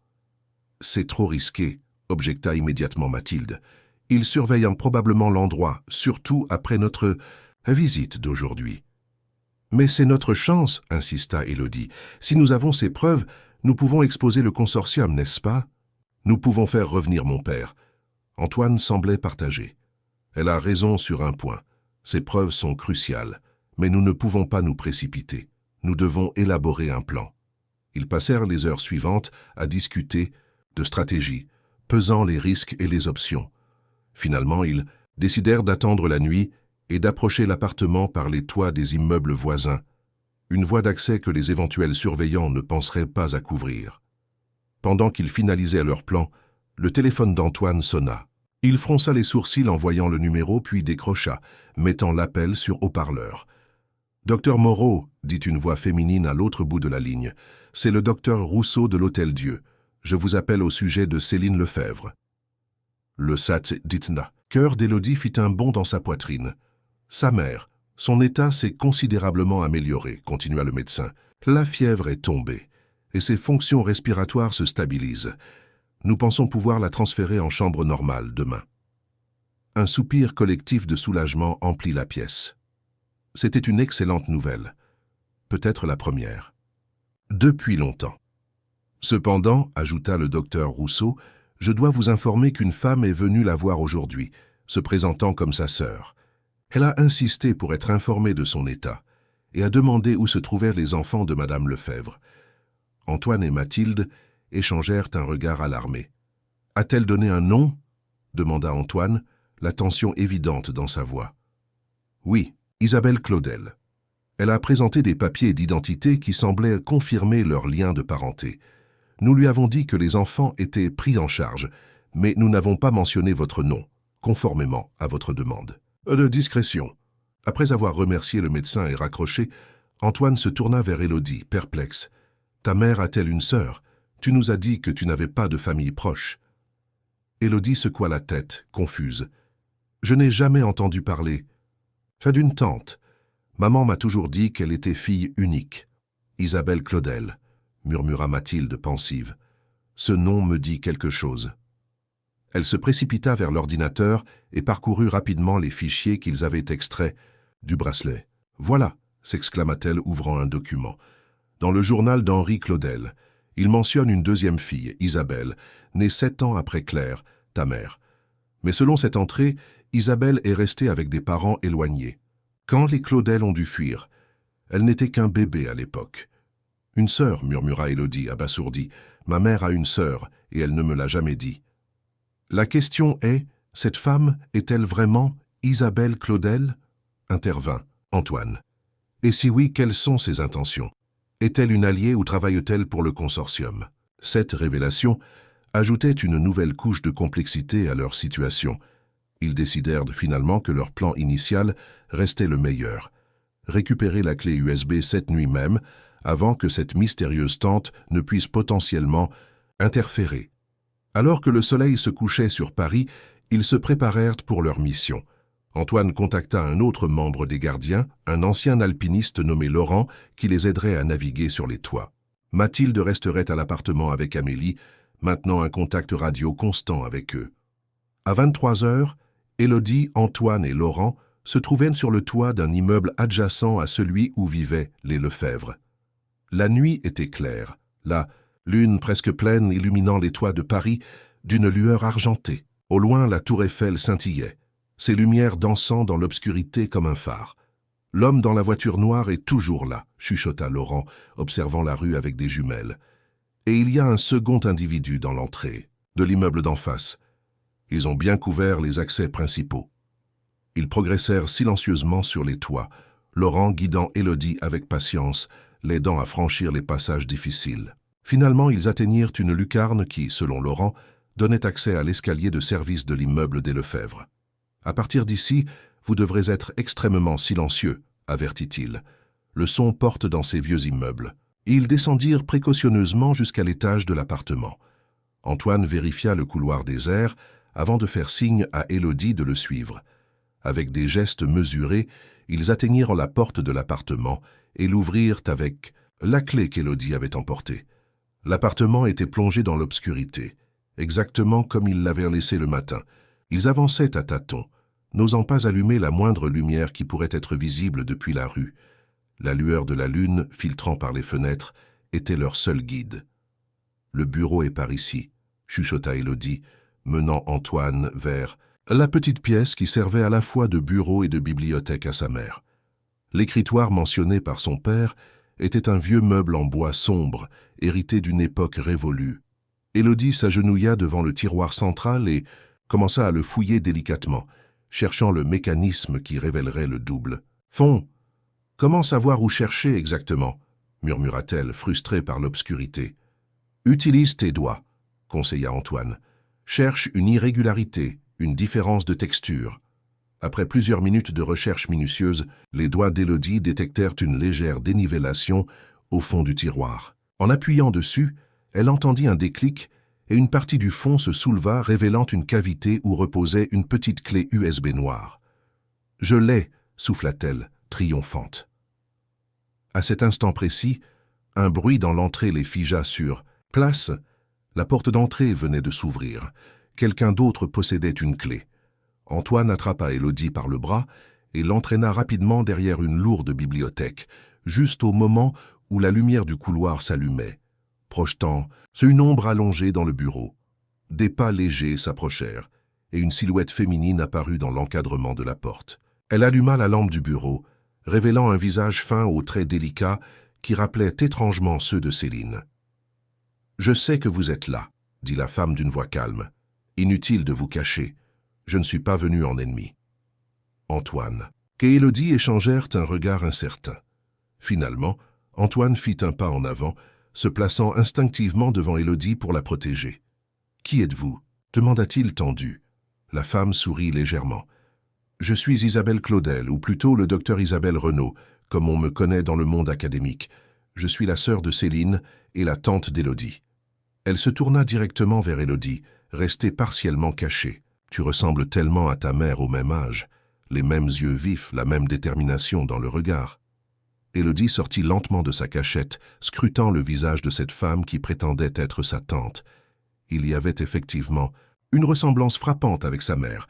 C'est trop risqué, objecta immédiatement Mathilde. Ils surveillent probablement l'endroit, surtout après notre visite d'aujourd'hui. Mais c'est notre chance, insista Élodie. Si nous avons ces preuves, nous pouvons exposer le consortium, n'est-ce pas? Nous pouvons faire revenir mon père. Antoine semblait partagé. Elle a raison sur un point. Ces preuves sont cruciales, mais nous ne pouvons pas nous précipiter. Nous devons élaborer un plan. » Ils passèrent les heures suivantes à discuter de stratégie, pesant les risques et les options. Finalement, ils décidèrent d'attendre la nuit et d'approcher l'appartement par les toits des immeubles voisins, une voie d'accès que les éventuels surveillants ne penseraient pas à couvrir. Pendant qu'ils finalisaient leur plan, le téléphone d'Antoine sonna. Il fronça les sourcils en voyant le numéro puis décrocha, mettant l'appel sur haut-parleur. « Docteur Moreau, » dit une voix féminine à l'autre bout de la ligne, « c'est le docteur Rousseau de l'Hôtel-Dieu. Je vous appelle au sujet de Céline Lefebvre. » Le sat ditna. Cœur d'Élodie fit un bond dans sa poitrine. « Sa mère, son état s'est considérablement amélioré, » continua le médecin. « La fièvre est tombée, et ses fonctions respiratoires se stabilisent. Nous pensons pouvoir la transférer en chambre normale demain. » Un soupir collectif de soulagement emplit la pièce. C'était une excellente nouvelle, peut-être la première. Depuis longtemps. Cependant, ajouta le docteur Rousseau, je dois vous informer qu'une femme est venue la voir aujourd'hui, se présentant comme sa sœur. Elle a insisté pour être informée de son état et a demandé où se trouvaient les enfants de Madame Lefebvre. Antoine et Mathilde échangèrent un regard alarmé. « A-t-elle donné un nom ?» demanda Antoine, la tension évidente dans sa voix. « Oui, Isabelle Claudel. Elle a présenté des papiers d'identité qui semblaient confirmer leur lien de parenté. Nous lui avons dit que les enfants étaient pris en charge, mais nous n'avons pas mentionné votre nom, conformément à votre demande. » De discrétion. Après avoir remercié le médecin et raccroché, Antoine se tourna vers Élodie, perplexe. « Ta mère a-t-elle une sœur? Tu nous as dit que tu n'avais pas de famille proche. » Élodie secoua la tête, confuse. « Je n'ai jamais entendu parler. J'ai d'une tante. Maman m'a toujours dit qu'elle était fille unique. Isabelle Claudel, » murmura Mathilde pensive. « Ce nom me dit quelque chose. » Elle se précipita vers l'ordinateur et parcourut rapidement les fichiers qu'ils avaient extraits du bracelet. « Voilà !» s'exclama-t-elle, ouvrant un document. « Dans le journal d'Henri Claudel, il mentionne une deuxième fille, Isabelle, née 7 ans après Claire, ta mère. Mais selon cette entrée, Isabelle est restée avec des parents éloignés. Quand les Claudel ont dû fuir, elle n'était qu'un bébé à l'époque. »« Une sœur, » murmura Élodie, abasourdie. « Ma mère a une sœur, et elle ne me l'a jamais dit. » La question est, cette femme est-elle vraiment Isabelle Claudel ? Intervint Antoine. Et si oui, quelles sont ses intentions ? Est-elle une alliée ou travaille-t-elle pour le consortium ? Cette révélation ajoutait une nouvelle couche de complexité à leur situation. Ils décidèrent finalement que leur plan initial restait le meilleur. Récupérer la clé USB cette nuit même, avant que cette mystérieuse tante ne puisse potentiellement interférer. Alors que le soleil se couchait sur Paris, ils se préparèrent pour leur mission. Antoine contacta un autre membre des gardiens, un ancien alpiniste nommé Laurent, qui les aiderait à naviguer sur les toits. Mathilde resterait à l'appartement avec Amélie, maintenant un contact radio constant avec eux. À 23 heures, Élodie, Antoine et Laurent se trouvaient sur le toit d'un immeuble adjacent à celui où vivaient les Lefebvre. La nuit était claire, la lune presque pleine illuminant les toits de Paris d'une lueur argentée. Au loin, la tour Eiffel scintillait, ses lumières dansant dans l'obscurité comme un phare. « L'homme dans la voiture noire est toujours là », chuchota Laurent, observant la rue avec des jumelles. « Et il y a un second individu dans l'entrée, de l'immeuble d'en face. Ils ont bien couvert les accès principaux. » Ils progressèrent silencieusement sur les toits, Laurent guidant Élodie avec patience, l'aidant à franchir les passages difficiles. Finalement, ils atteignirent une lucarne qui, selon Laurent, donnait accès à l'escalier de service de l'immeuble des Lefebvre. « À partir d'ici, vous devrez être extrêmement silencieux, » avertit-il. « Le son porte dans ces vieux immeubles. » Ils descendirent précautionneusement jusqu'à l'étage de l'appartement. Antoine vérifia le couloir désert avant de faire signe à Élodie de le suivre. Avec des gestes mesurés, ils atteignirent la porte de l'appartement et l'ouvrirent avec la clé qu'Élodie avait emportée. L'appartement était plongé dans l'obscurité, exactement comme ils l'avaient laissé le matin. Ils avançaient à tâtons, n'osant pas allumer la moindre lumière qui pourrait être visible depuis la rue. La lueur de la lune, filtrant par les fenêtres, était leur seul guide. « Le bureau est par ici », chuchota Élodie, menant Antoine vers La petite pièce qui servait à la fois de bureau et de bibliothèque à sa mère. L'écritoire mentionné par son père était un vieux meuble en bois sombre, hérité d'une époque révolue. Élodie s'agenouilla devant le tiroir central et commença à le fouiller délicatement, cherchant le mécanisme qui révélerait le double. « Fond, comment savoir où chercher exactement ?» murmura-t-elle, frustrée par l'obscurité. « Utilise tes doigts, » conseilla Antoine. « Cherche une irrégularité, une différence de texture. » Après plusieurs minutes de recherche minutieuse, les doigts d'Élodie détectèrent une légère dénivellation au fond du tiroir. En appuyant dessus, elle entendit un déclic et une partie du fond se souleva, révélant une cavité où reposait une petite clé USB noire. « Je l'ai !» souffla-t-elle, triomphante. À cet instant précis, un bruit dans l'entrée les figea sur « Place !» La porte d'entrée venait de s'ouvrir. Quelqu'un d'autre possédait une clé. Antoine attrapa Élodie par le bras et l'entraîna rapidement derrière une lourde bibliothèque, juste au moment où la lumière du couloir s'allumait, projetant une ombre allongée dans le bureau. Des pas légers s'approchèrent et une silhouette féminine apparut dans l'encadrement de la porte. Elle alluma la lampe du bureau, révélant un visage fin aux traits délicats qui rappelait étrangement ceux de Céline. « Je sais que vous êtes là, » dit la femme d'une voix calme. « Inutile de vous cacher. Je ne suis pas venu en ennemi. » Antoine. Et Élodie échangèrent un regard incertain. Finalement, Antoine fit un pas en avant, se plaçant instinctivement devant Élodie pour la protéger. « Qui êtes-vous » demanda-t-il tendu. La femme sourit légèrement. « Je suis Isabelle Claudel, ou plutôt le docteur Isabelle Renaud, comme on me connaît dans le monde académique. Je suis la sœur de Céline et la tante d'Élodie. » Elle se tourna directement vers Élodie, restée partiellement cachée. « Tu ressembles tellement à ta mère au même âge, les mêmes yeux vifs, la même détermination dans le regard. » Élodie sortit lentement de sa cachette, scrutant le visage de cette femme qui prétendait être sa tante. Il y avait effectivement une ressemblance frappante avec sa mère,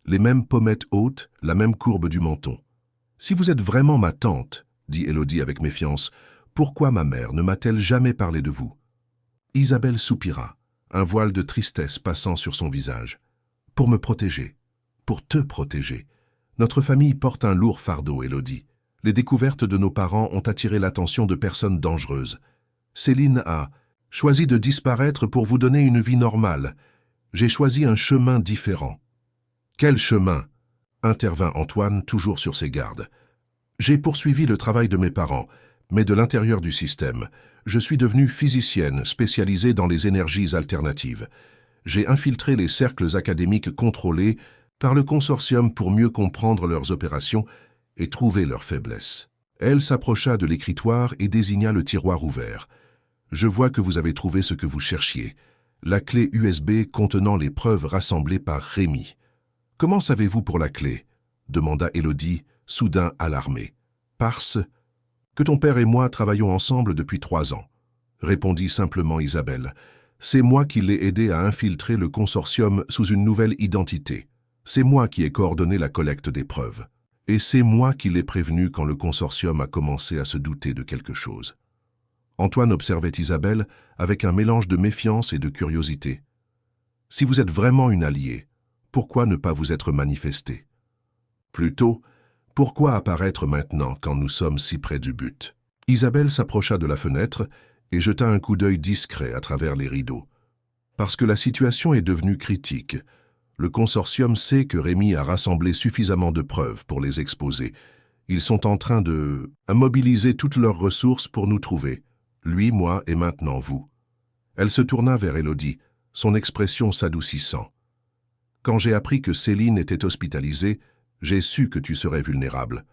les mêmes pommettes hautes, la même courbe du menton. « Si vous êtes vraiment ma tante, » dit Élodie avec méfiance, « pourquoi ma mère ne m'a-t-elle jamais parlé de vous ?» Isabelle soupira, un voile de tristesse passant sur son visage. « Pour me protéger, pour te protéger. Notre famille porte un lourd fardeau, Élodie. Les découvertes de nos parents ont attiré l'attention de personnes dangereuses. Céline a choisi de disparaître pour vous donner une vie normale. J'ai choisi un chemin différent. » « Quel chemin ?» intervint Antoine, toujours sur ses gardes. « J'ai poursuivi le travail de mes parents, mais de l'intérieur du système. Je suis devenue physicienne spécialisée dans les énergies alternatives. J'ai infiltré les cercles académiques contrôlés par le consortium pour mieux comprendre leurs opérations et trouver leurs faiblesses. » Elle s'approcha de l'écritoire et désigna le tiroir ouvert. « Je vois que vous avez trouvé ce que vous cherchiez, la clé USB contenant les preuves rassemblées par Rémi. » « Comment savez-vous pour la clé ?» demanda Élodie, soudain alarmée. « Parce que ton père et moi travaillons ensemble depuis 3 ans, » répondit simplement Isabelle. « C'est moi qui l'ai aidé à infiltrer le consortium sous une nouvelle identité. C'est moi qui ai coordonné la collecte des preuves. Et c'est moi qui l'ai prévenu quand le consortium a commencé à se douter de quelque chose. » Antoine observait Isabelle avec un mélange de méfiance et de curiosité. « Si vous êtes vraiment une alliée, pourquoi ne pas vous être manifesté? Plutôt, pourquoi apparaître maintenant quand nous sommes si près du but ?» Isabelle s'approcha de la fenêtre et jeta un coup d'œil discret à travers les rideaux. « Parce que la situation est devenue critique. Le consortium sait que Rémi a rassemblé suffisamment de preuves pour les exposer. Ils sont en train de mobiliser toutes leurs ressources pour nous trouver. Lui, moi et maintenant vous. » Elle se tourna vers Élodie, son expression s'adoucissant. « Quand j'ai appris que Céline était hospitalisée, j'ai su que tu serais vulnérable.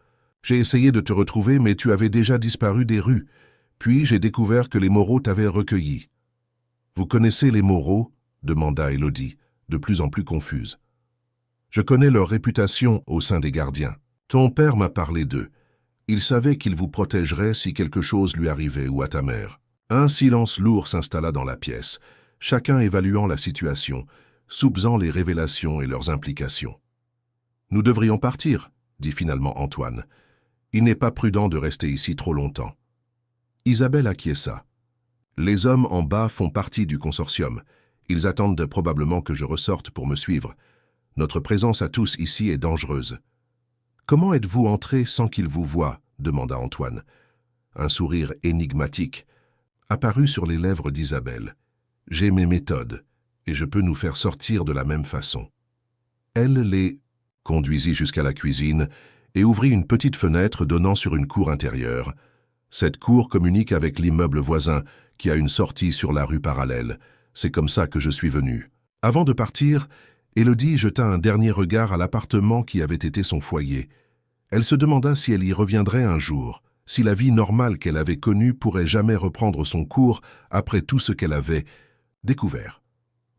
J'ai essayé de te retrouver, mais tu avais déjà disparu des rues. Puis j'ai découvert que les Moreau t'avaient recueilli. »« Vous connaissez les Moreau ?» demanda Élodie, de plus en plus confuse. « Je connais leur réputation au sein des gardiens. Ton père m'a parlé d'eux. Il savait qu'il vous protégerait si quelque chose lui arrivait ou à ta mère. » Un silence lourd s'installa dans la pièce, chacun évaluant la situation, soupesant les révélations et leurs implications. « Nous devrions partir, » dit finalement Antoine. « Il n'est pas prudent de rester ici trop longtemps. » Isabelle acquiesça. « Les hommes en bas font partie du consortium. Ils attendent probablement que je ressorte pour me suivre. Notre présence à tous ici est dangereuse. »« Comment êtes-vous entré sans qu'il vous voie ?» demanda Antoine. Un sourire énigmatique apparut sur les lèvres d'Isabelle. « J'ai mes méthodes, et je peux nous faire sortir de la même façon. » Elle les conduisit jusqu'à la cuisine et ouvrit une petite fenêtre donnant sur une cour intérieure. Cette cour communique avec l'immeuble voisin, qui a une sortie sur la rue parallèle. C'est comme ça que je suis venu. Avant de partir, Élodie jeta un dernier regard à l'appartement qui avait été son foyer. Elle se demanda si elle y reviendrait un jour, si la vie normale qu'elle avait connue pourrait jamais reprendre son cours après tout ce qu'elle avait découvert.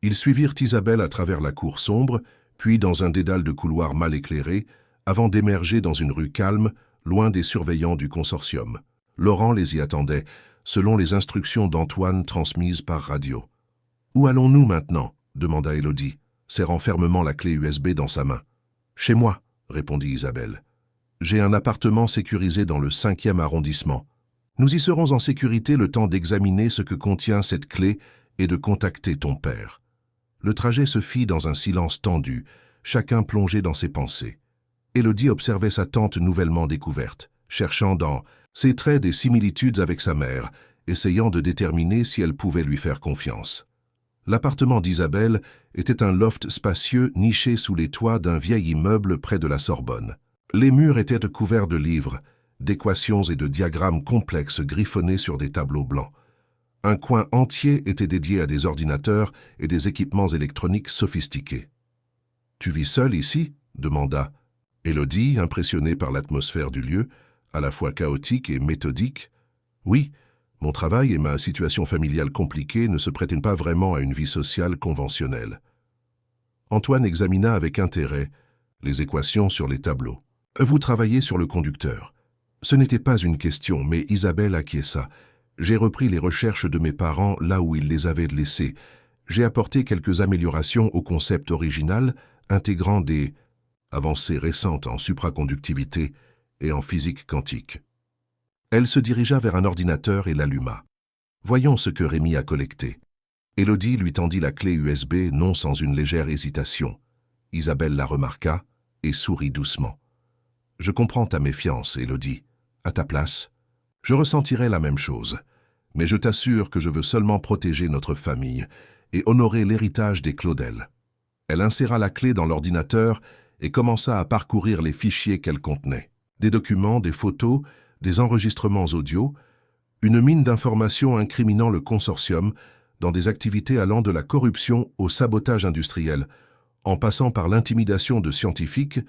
Ils suivirent Isabelle à travers la cour sombre, puis dans un dédale de couloirs mal éclairés, avant d'émerger dans une rue calme, loin des surveillants du consortium. Laurent les y attendait, selon les instructions d'Antoine transmises par radio. « Où allons-nous maintenant ?» demanda Élodie, serrant fermement la clé USB dans sa main. « Chez moi », répondit Isabelle. « J'ai un appartement sécurisé dans le 5e arrondissement. Nous y serons en sécurité le temps d'examiner ce que contient cette clé et de contacter ton père. » Le trajet se fit dans un silence tendu, chacun plongé dans ses pensées. Élodie observait sa tante nouvellement découverte, cherchant dans ses traits des similitudes avec sa mère, essayant de déterminer si elle pouvait lui faire confiance. L'appartement d'Isabelle était un loft spacieux niché sous les toits d'un vieil immeuble près de la Sorbonne. Les murs étaient couverts de livres, d'équations et de diagrammes complexes griffonnés sur des tableaux blancs. Un coin entier était dédié à des ordinateurs et des équipements électroniques sophistiqués. « Tu vis seule ici ?» demanda Élodie, impressionnée par l'atmosphère du lieu, à la fois chaotique et méthodique. « Oui, mon travail et ma situation familiale compliquée ne se prêtaient pas vraiment à une vie sociale conventionnelle. » Antoine examina avec intérêt les équations sur les tableaux. « Vous travaillez sur le conducteur. » Ce n'était pas une question, mais Isabelle acquiesça. « J'ai repris les recherches de mes parents là où ils les avaient laissées. J'ai apporté quelques améliorations au concept original, intégrant des avancées récentes en supraconductivité et en physique quantique. » Elle se dirigea vers un ordinateur et l'alluma. « Voyons ce que Rémi a collecté. » Élodie lui tendit la clé USB, non sans une légère hésitation. Isabelle la remarqua et sourit doucement. « Je comprends ta méfiance, Élodie. À ta place, je ressentirais la même chose. Mais je t'assure que je veux seulement protéger notre famille et honorer l'héritage des Claudel. » Elle inséra la clé dans l'ordinateur et commença à parcourir les fichiers qu'elle contenait. Des documents, des photos, des enregistrements audio, une mine d'informations incriminant le consortium dans des activités allant de la corruption au sabotage industriel, en passant par l'intimidation de scientifiques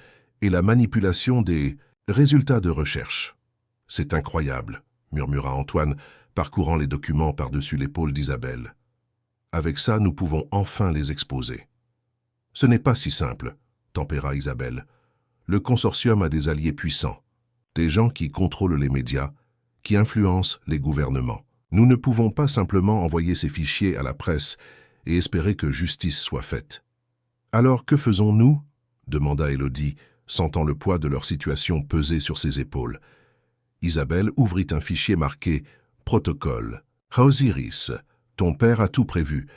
et la manipulation des résultats de recherche. « C'est incroyable », murmura Antoine, parcourant les documents par-dessus l'épaule d'Isabelle. « Avec ça, nous pouvons enfin les exposer. »« Ce n'est pas si simple, » tempéra Isabelle. « Le consortium a des alliés puissants, des gens qui contrôlent les médias, qui influencent les gouvernements. Nous ne pouvons pas simplement envoyer ces fichiers à la presse et espérer que justice soit faite. »« Alors que faisons-nous » demanda Élodie, sentant le poids de leur situation peser sur ses épaules. Isabelle ouvrit un fichier marqué « Protocole ». « Osiris, ton père a tout prévu.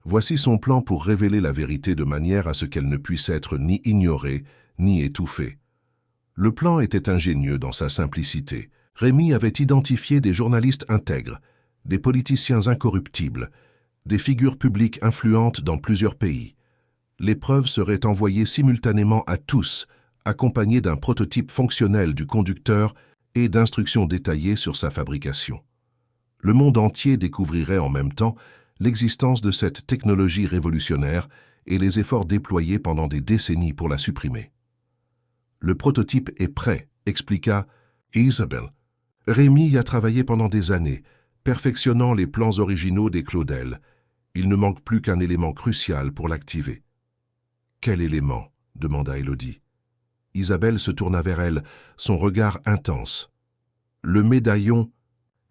Voici son plan pour révéler la vérité de manière à ce qu'elle ne puisse être ni ignorée, ni étouffée. » Le plan était ingénieux dans sa simplicité. Rémi avait identifié des journalistes intègres, des politiciens incorruptibles, des figures publiques influentes dans plusieurs pays. Les preuves seraient envoyées simultanément à tous, accompagnées d'un prototype fonctionnel du conducteur et d'instructions détaillées sur sa fabrication. Le monde entier découvrirait en même temps l'existence de cette technologie révolutionnaire et les efforts déployés pendant des décennies pour la supprimer. « Le prototype est prêt », expliqua Isabelle. « Rémi y a travaillé pendant des années, perfectionnant les plans originaux des Claudel. Il ne manque plus qu'un élément crucial pour l'activer. »« Quel élément ?» demanda Élodie. Isabelle se tourna vers elle, son regard intense. « Le médaillon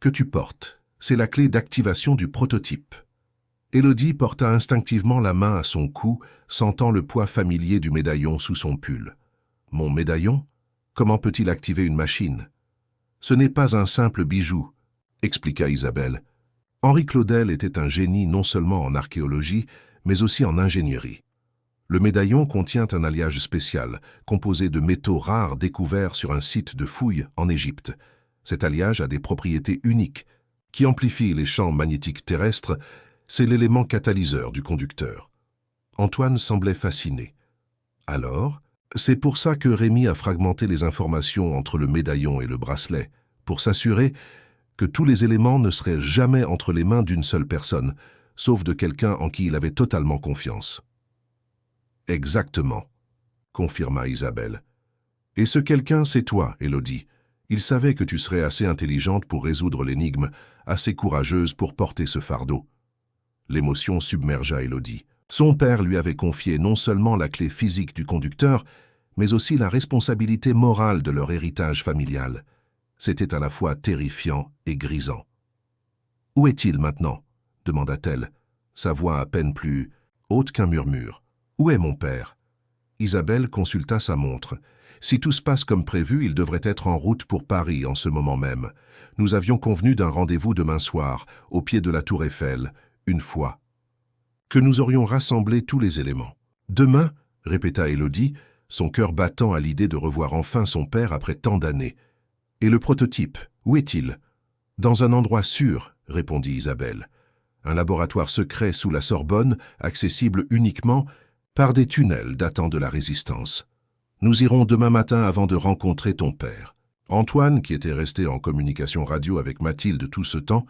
que tu portes. C'est la clé d'activation du prototype. » Élodie porta instinctivement la main à son cou, sentant le poids familier du médaillon sous son pull. « Mon médaillon ? Comment peut-il activer une machine ? » « Ce n'est pas un simple bijou, » expliqua Isabelle. Henri Claudel était un génie non seulement en archéologie, mais aussi en ingénierie. Le médaillon contient un alliage spécial, composé de métaux rares découverts sur un site de fouilles en Égypte. Cet alliage a des propriétés uniques, qui amplifient les champs magnétiques terrestres. C'est l'élément catalyseur du conducteur. Antoine semblait fasciné. Alors, c'est pour ça que Rémi a fragmenté les informations entre le médaillon et le bracelet, pour s'assurer que tous les éléments ne seraient jamais entre les mains d'une seule personne, sauf de quelqu'un en qui il avait totalement confiance. Exactement, confirma Isabelle. Et ce quelqu'un, c'est toi, Élodie. Il savait que tu serais assez intelligente pour résoudre l'énigme, assez courageuse pour porter ce fardeau. L'émotion submergea Élodie. Son père lui avait confié non seulement la clé physique du conducteur, mais aussi la responsabilité morale de leur héritage familial. C'était à la fois terrifiant et grisant. « Où est-il maintenant » demanda-t-elle, sa voix à peine plus haute qu'un murmure. « Où est mon père » Isabelle consulta sa montre. Si tout se passe comme prévu, il devrait être en route pour Paris en ce moment même. Nous avions convenu d'un rendez-vous demain soir, au pied de la Tour Eiffel, une fois. Que nous aurions rassemblé tous les éléments. « Demain » répéta Élodie, son cœur battant à l'idée de revoir enfin son père après tant d'années. « Et le prototype, où est-il » ? « Dans un endroit sûr, » répondit Isabelle. « Un laboratoire secret sous la Sorbonne, accessible uniquement par des tunnels datant de la Résistance. Nous irons demain matin avant de rencontrer ton père. » Antoine, qui était resté en communication radio avec Mathilde tout ce temps,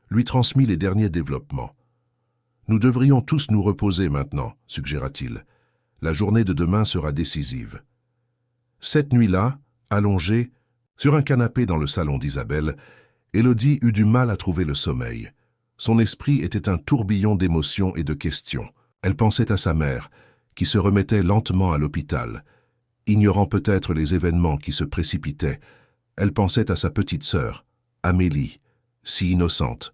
lui transmit les derniers développements. « Nous devrions tous nous reposer maintenant, suggéra-t-il. La journée de demain sera décisive. » Cette nuit-là, allongée, sur un canapé dans le salon d'Isabelle, Élodie eut du mal à trouver le sommeil. Son esprit était un tourbillon d'émotions et de questions. Elle pensait à sa mère, qui se remettait lentement à l'hôpital, ignorant peut-être les événements qui se précipitaient. Elle pensait à sa petite sœur, Amélie, si innocente,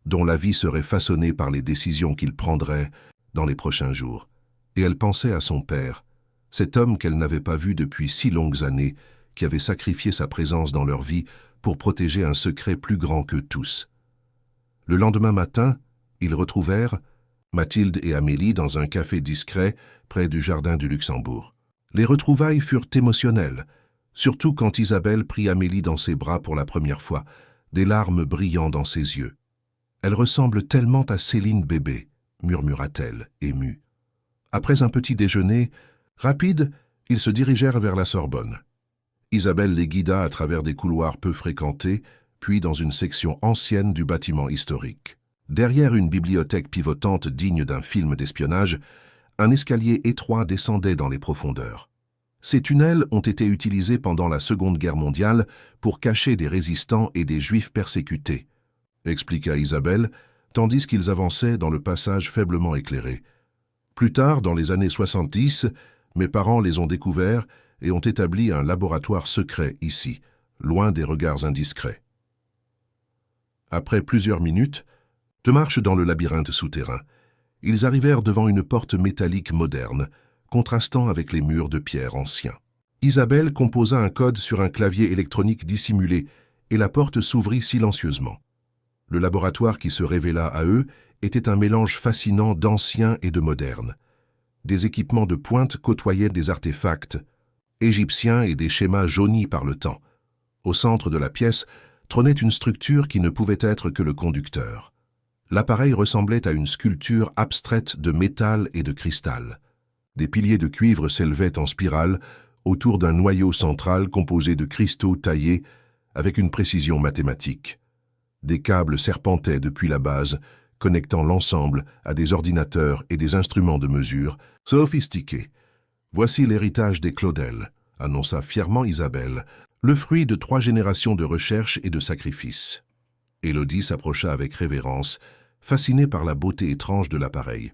dont la vie serait façonnée par les décisions qu'il prendrait dans les prochains jours. Et elle pensait à son père, cet homme qu'elle n'avait pas vu depuis si longues années, qui avait sacrifié sa présence dans leur vie pour protéger un secret plus grand que tous. Le lendemain matin, ils retrouvèrent Mathilde et Amélie dans un café discret près du jardin du Luxembourg. Les retrouvailles furent émotionnelles, surtout quand Isabelle prit Amélie dans ses bras pour la première fois, des larmes brillant dans ses yeux. « Elle ressemble tellement à Céline bébé », murmura-t-elle, émue. Après un petit déjeuner rapide, ils se dirigèrent vers la Sorbonne. Isabelle les guida à travers des couloirs peu fréquentés, puis dans une section ancienne du bâtiment historique. Derrière une bibliothèque pivotante digne d'un film d'espionnage, un escalier étroit descendait dans les profondeurs. Ces tunnels ont été utilisés pendant la Seconde Guerre mondiale pour cacher des résistants et des Juifs persécutés, expliqua Isabelle, tandis qu'ils avançaient dans le passage faiblement éclairé. Plus tard, dans les années 70, mes parents les ont découverts et ont établi un laboratoire secret ici, loin des regards indiscrets. Après plusieurs minutes de marche dans le labyrinthe souterrain, ils arrivèrent devant une porte métallique moderne, contrastant avec les murs de pierre anciens. Isabelle composa un code sur un clavier électronique dissimulé et la porte s'ouvrit silencieusement. Le laboratoire qui se révéla à eux était un mélange fascinant d'ancien et de moderne. Des équipements de pointe côtoyaient des artefacts égyptiens et des schémas jaunis par le temps. Au centre de la pièce trônait une structure qui ne pouvait être que le conducteur. L'appareil ressemblait à une sculpture abstraite de métal et de cristal. Des piliers de cuivre s'élevaient en spirale autour d'un noyau central composé de cristaux taillés avec une précision mathématique. Des câbles serpentaient depuis la base, connectant l'ensemble à des ordinateurs et des instruments de mesure sophistiqués. « Voici l'héritage des Claudel », annonça fièrement Isabelle, le fruit de 3 générations de recherche et de sacrifices. Élodie s'approcha avec révérence, fascinée par la beauté étrange de l'appareil.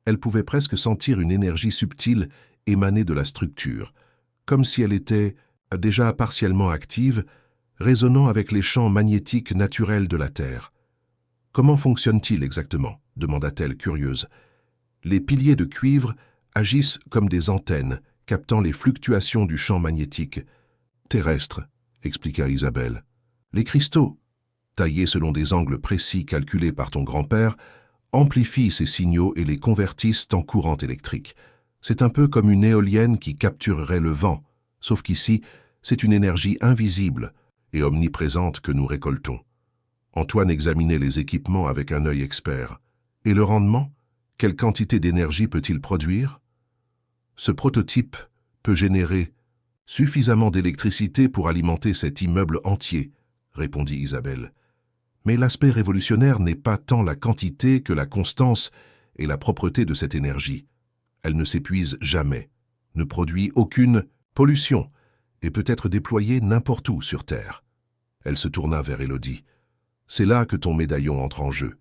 Elle pouvait presque sentir une énergie subtile émaner de la structure, comme si elle était déjà partiellement active, résonnant avec les champs magnétiques naturels de la Terre. « Comment fonctionne-t-il exactement » demanda-t-elle curieuse. « Les piliers de cuivre agissent comme des antennes, captant les fluctuations du champ magnétique. Terrestre, expliqua Isabelle. Les cristaux, taillés selon des angles précis calculés par ton grand-père, amplifient ces signaux et les convertissent en courant électrique. C'est un peu comme une éolienne qui capturerait le vent, sauf qu'ici, c'est une énergie invisible et omniprésente que nous récoltons. Antoine examinait les équipements avec un œil expert. Et le rendement? Quelle quantité d'énergie peut-il produire? Ce prototype peut générer suffisamment d'électricité pour alimenter cet immeuble entier, répondit Isabelle. Mais l'aspect révolutionnaire n'est pas tant la quantité que la constance et la propreté de cette énergie. Elle ne s'épuise jamais, ne produit aucune pollution et peut être déployée n'importe où sur Terre. Elle se tourna vers Élodie. C'est là que ton médaillon entre en jeu.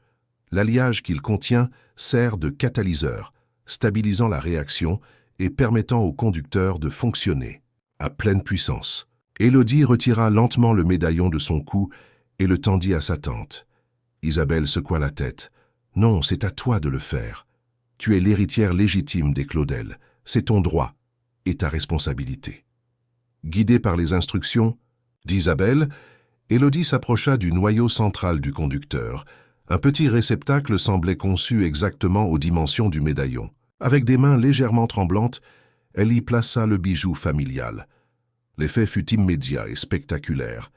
L'alliage qu'il contient sert de catalyseur, stabilisant la réaction et permettant au conducteur de fonctionner à pleine puissance. Élodie retira lentement le médaillon de son cou et le tendit à sa tante. Isabelle secoua la tête. « Non, c'est à toi de le faire. Tu es l'héritière légitime des Claudel. C'est ton droit et ta responsabilité. » Guidée par les instructions d'Isabelle, Élodie s'approcha du noyau central du conducteur. Un petit réceptacle semblait conçu exactement aux dimensions du médaillon. Avec des mains légèrement tremblantes, elle y plaça le bijou familial. L'effet fut immédiat et spectaculaire.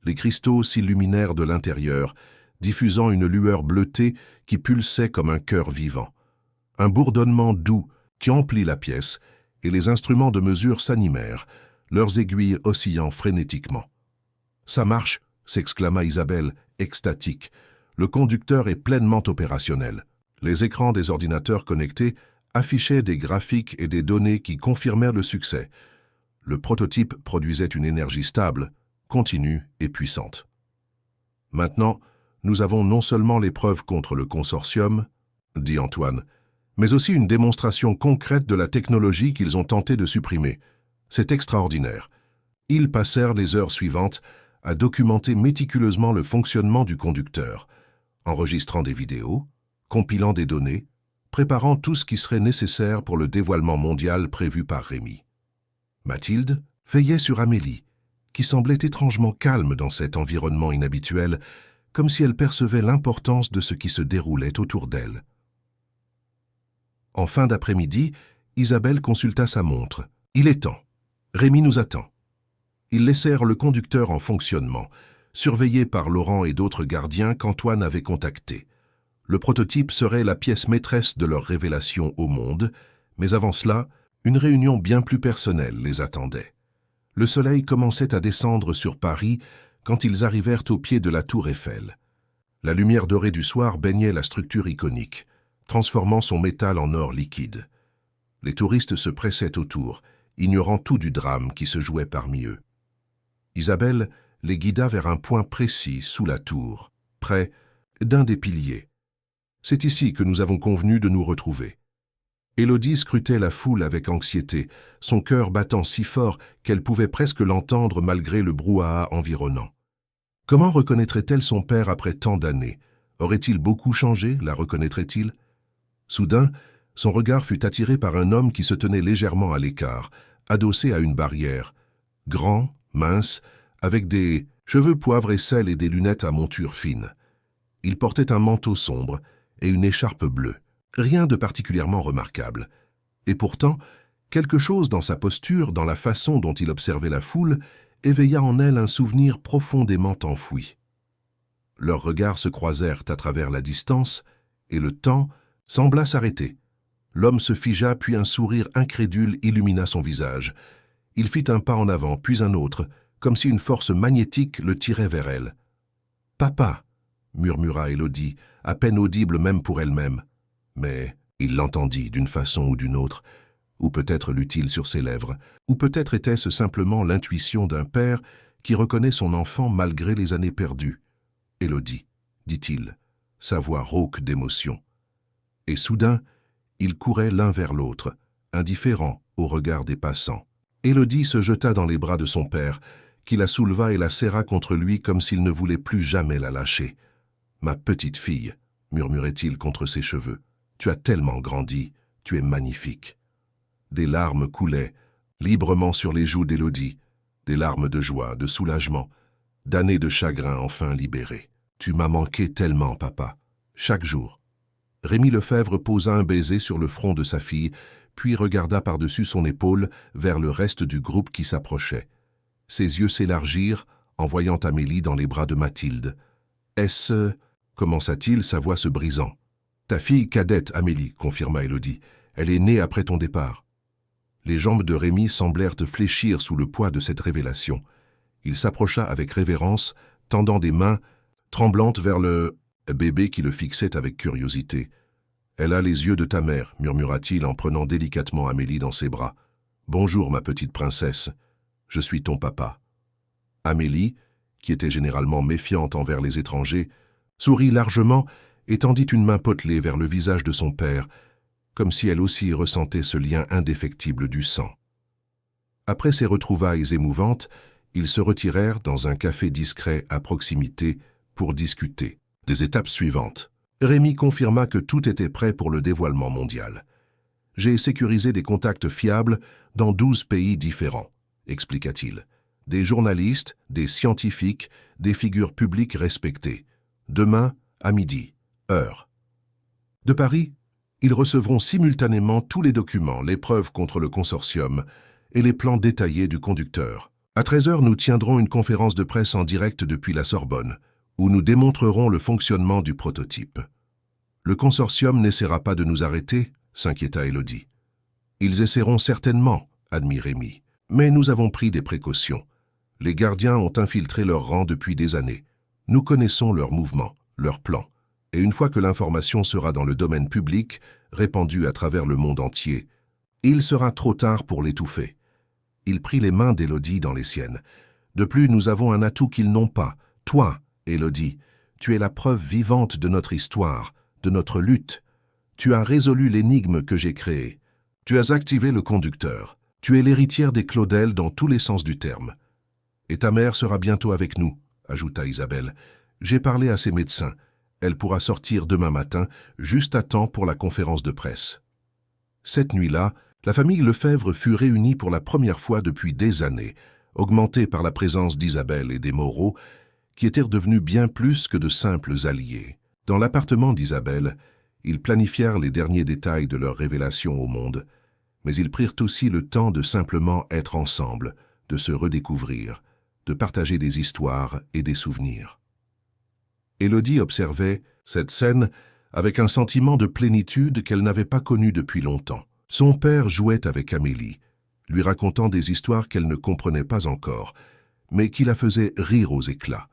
Les cristaux s'illuminèrent de l'intérieur, diffusant une lueur bleutée qui pulsait comme un cœur vivant. Un bourdonnement doux qui emplit la pièce, et les instruments de mesure s'animèrent, leurs aiguilles oscillant frénétiquement. « Ça marche !» s'exclama Isabelle, extatique. « Le conducteur est pleinement opérationnel. » Les écrans des ordinateurs connectés affichaient des graphiques et des données qui confirmèrent le succès. Le prototype produisait une énergie stable, continue et puissante. Maintenant, nous avons non seulement les preuves contre le consortium, dit Antoine, mais aussi une démonstration concrète de la technologie qu'ils ont tenté de supprimer. C'est extraordinaire. Ils passèrent les heures suivantes à documenter méticuleusement le fonctionnement du conducteur, enregistrant des vidéos, compilant des données, préparant tout ce qui serait nécessaire pour le dévoilement mondial prévu par Rémi. Mathilde veillait sur Amélie, qui semblait étrangement calme dans cet environnement inhabituel, comme si elle percevait l'importance de ce qui se déroulait autour d'elle. En fin d'après-midi, Isabelle consulta sa montre. « Il est temps. Rémi nous attend. » Ils laissèrent le conducteur en fonctionnement, surveillé par Laurent et d'autres gardiens qu'Antoine avait contactés. Le prototype serait la pièce maîtresse de leur révélation au monde, mais avant cela, une réunion bien plus personnelle les attendait. Le soleil commençait à descendre sur Paris quand ils arrivèrent au pied de la tour Eiffel. La lumière dorée du soir baignait la structure iconique, transformant son métal en or liquide. Les touristes se pressaient autour, ignorant tout du drame qui se jouait parmi eux. Isabelle les guida vers un point précis sous la tour, près d'un des piliers. « C'est ici que nous avons convenu de nous retrouver. » Élodie scrutait la foule avec anxiété, son cœur battant si fort qu'elle pouvait presque l'entendre malgré le brouhaha environnant. Comment reconnaîtrait-elle son père après tant d'années? Aurait-il beaucoup changé? La reconnaîtrait-il? Soudain, son regard fut attiré par un homme qui se tenait légèrement à l'écart, adossé à une barrière, grand, mince, avec des cheveux poivre et sel et des lunettes à monture fine. Il portait un manteau sombre et une écharpe bleue. Rien de particulièrement remarquable. Et pourtant, quelque chose dans sa posture, dans la façon dont il observait la foule, éveilla en elle un souvenir profondément enfoui. Leurs regards se croisèrent à travers la distance, et le temps sembla s'arrêter. L'homme se figea, puis un sourire incrédule illumina son visage. Il fit un pas en avant, puis un autre, comme si une force magnétique le tirait vers elle. « Papa !» murmura Élodie, à peine audible même pour elle-même. Mais il l'entendit d'une façon ou d'une autre, ou peut-être l'eut-il sur ses lèvres, ou peut-être était-ce simplement l'intuition d'un père qui reconnaît son enfant malgré les années perdues. « Élodie !» dit-il, sa voix rauque d'émotion. Et soudain, ils couraient l'un vers l'autre, indifférents au regard des passants. Élodie se jeta dans les bras de son père, qui la souleva et la serra contre lui comme s'il ne voulait plus jamais la lâcher. « Ma petite fille !» murmurait-il contre ses cheveux. « Tu as tellement grandi, tu es magnifique. » Des larmes coulaient, librement sur les joues d'Élodie, des larmes de joie, de soulagement, d'années de chagrin enfin libérées. « Tu m'as manqué tellement, papa, chaque jour. » Rémi Lefebvre posa un baiser sur le front de sa fille, puis regarda par-dessus son épaule vers le reste du groupe qui s'approchait. Ses yeux s'élargirent en voyant Amélie dans les bras de Mathilde. « Est-ce... » commença-t-il, sa voix se brisant. « Ta fille cadette, Amélie, » confirma Élodie. « Elle est née après ton départ. » Les jambes de Rémi semblèrent fléchir sous le poids de cette révélation. Il s'approcha avec révérence, tendant des mains tremblantes vers le bébé qui le fixait avec curiosité. « Elle a les yeux de ta mère, » murmura-t-il en prenant délicatement Amélie dans ses bras. « Bonjour, ma petite princesse. Je suis ton papa. » Amélie, qui était généralement méfiante envers les étrangers, sourit largement et tendit une main potelée vers le visage de son père, comme si elle aussi ressentait ce lien indéfectible du sang. Après ces retrouvailles émouvantes, ils se retirèrent dans un café discret à proximité pour discuter des étapes suivantes. Rémi confirma que tout était prêt pour le dévoilement mondial. « J'ai sécurisé des contacts fiables dans 12 pays différents, » expliqua-t-il. « Des journalistes, des scientifiques, des figures publiques respectées. Demain, à midi, heure. De Paris, ils recevront simultanément tous les documents, les preuves contre le consortium et les plans détaillés du conducteur. À 13h, nous tiendrons une conférence de presse en direct depuis la Sorbonne, où nous démontrerons le fonctionnement du prototype. Le consortium n'essaiera pas de nous arrêter, s'inquiéta Élodie. Ils essaieront certainement, admit Rémi, mais nous avons pris des précautions. Les gardiens ont infiltré leurs rangs depuis des années. Nous connaissons leurs mouvements, leurs plans, et une fois que l'information sera dans le domaine public, répandue à travers le monde entier, il sera trop tard pour l'étouffer. Il prit les mains d'Élodie dans les siennes. De plus, nous avons un atout qu'ils n'ont pas. Toi, Élodie, tu es la preuve vivante de notre histoire, de notre lutte. Tu as résolu l'énigme que j'ai créée. Tu as activé le conducteur. Tu es l'héritière des Claudel dans tous les sens du terme. Et ta mère sera bientôt avec nous, ajouta Isabelle. J'ai parlé à ses médecins. Elle pourra sortir demain matin, juste à temps pour la conférence de presse. Cette nuit-là, la famille Lefebvre fut réunie pour la première fois depuis des années, augmentée par la présence d'Isabelle et des Moreau, qui étaient devenus bien plus que de simples alliés. Dans l'appartement d'Isabelle, ils planifièrent les derniers détails de leur révélation au monde, mais ils prirent aussi le temps de simplement être ensemble, de se redécouvrir, de partager des histoires et des souvenirs. Élodie observait cette scène avec un sentiment de plénitude qu'elle n'avait pas connu depuis longtemps. Son père jouait avec Amélie, lui racontant des histoires qu'elle ne comprenait pas encore, mais qui la faisaient rire aux éclats.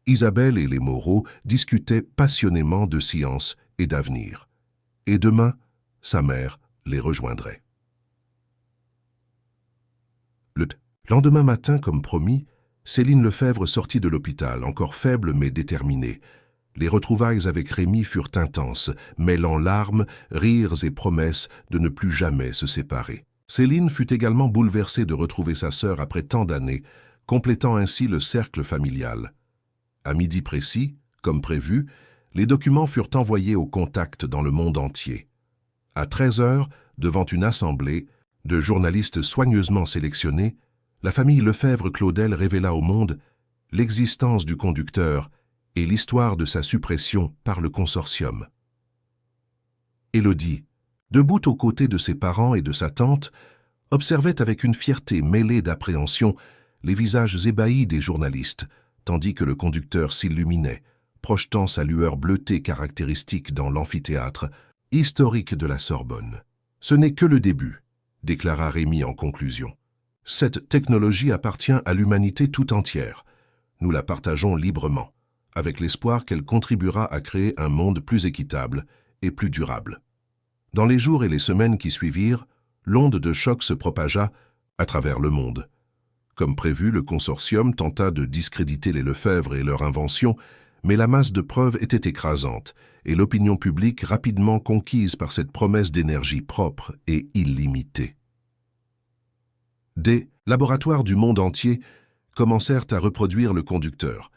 Isabelle et les Moreau discutaient passionnément de science et d'avenir. Et demain, sa mère les rejoindrait. Le lendemain matin, comme promis, Céline Lefebvre sortit de l'hôpital, encore faible mais déterminée. Les retrouvailles avec Rémi furent intenses, mêlant larmes, rires et promesses de ne plus jamais se séparer. Céline fut également bouleversée de retrouver sa sœur après tant d'années, complétant ainsi le cercle familial. À midi précis, comme prévu, les documents furent envoyés au contact dans le monde entier. À 13h, devant une assemblée de journalistes soigneusement sélectionnés, la famille Lefebvre-Claudel révéla au monde l'existence du conducteur et l'histoire de sa suppression par le consortium. Élodie, debout aux côtés de ses parents et de sa tante, observait avec une fierté mêlée d'appréhension les visages ébahis des journalistes, tandis que le conducteur s'illuminait, projetant sa lueur bleutée caractéristique dans l'amphithéâtre historique de la Sorbonne. « Ce n'est que le début », déclara Rémi en conclusion. « Cette technologie appartient à l'humanité tout entière. Nous la partageons librement, avec l'espoir qu'elle contribuera à créer un monde plus équitable et plus durable. » Dans les jours et les semaines qui suivirent, l'onde de choc se propagea à travers le monde. Comme prévu, le consortium tenta de discréditer les Lefebvre et leur invention, mais la masse de preuves était écrasante, et l'opinion publique rapidement conquise par cette promesse d'énergie propre et illimitée. Des laboratoires du monde entier commencèrent à reproduire le conducteur,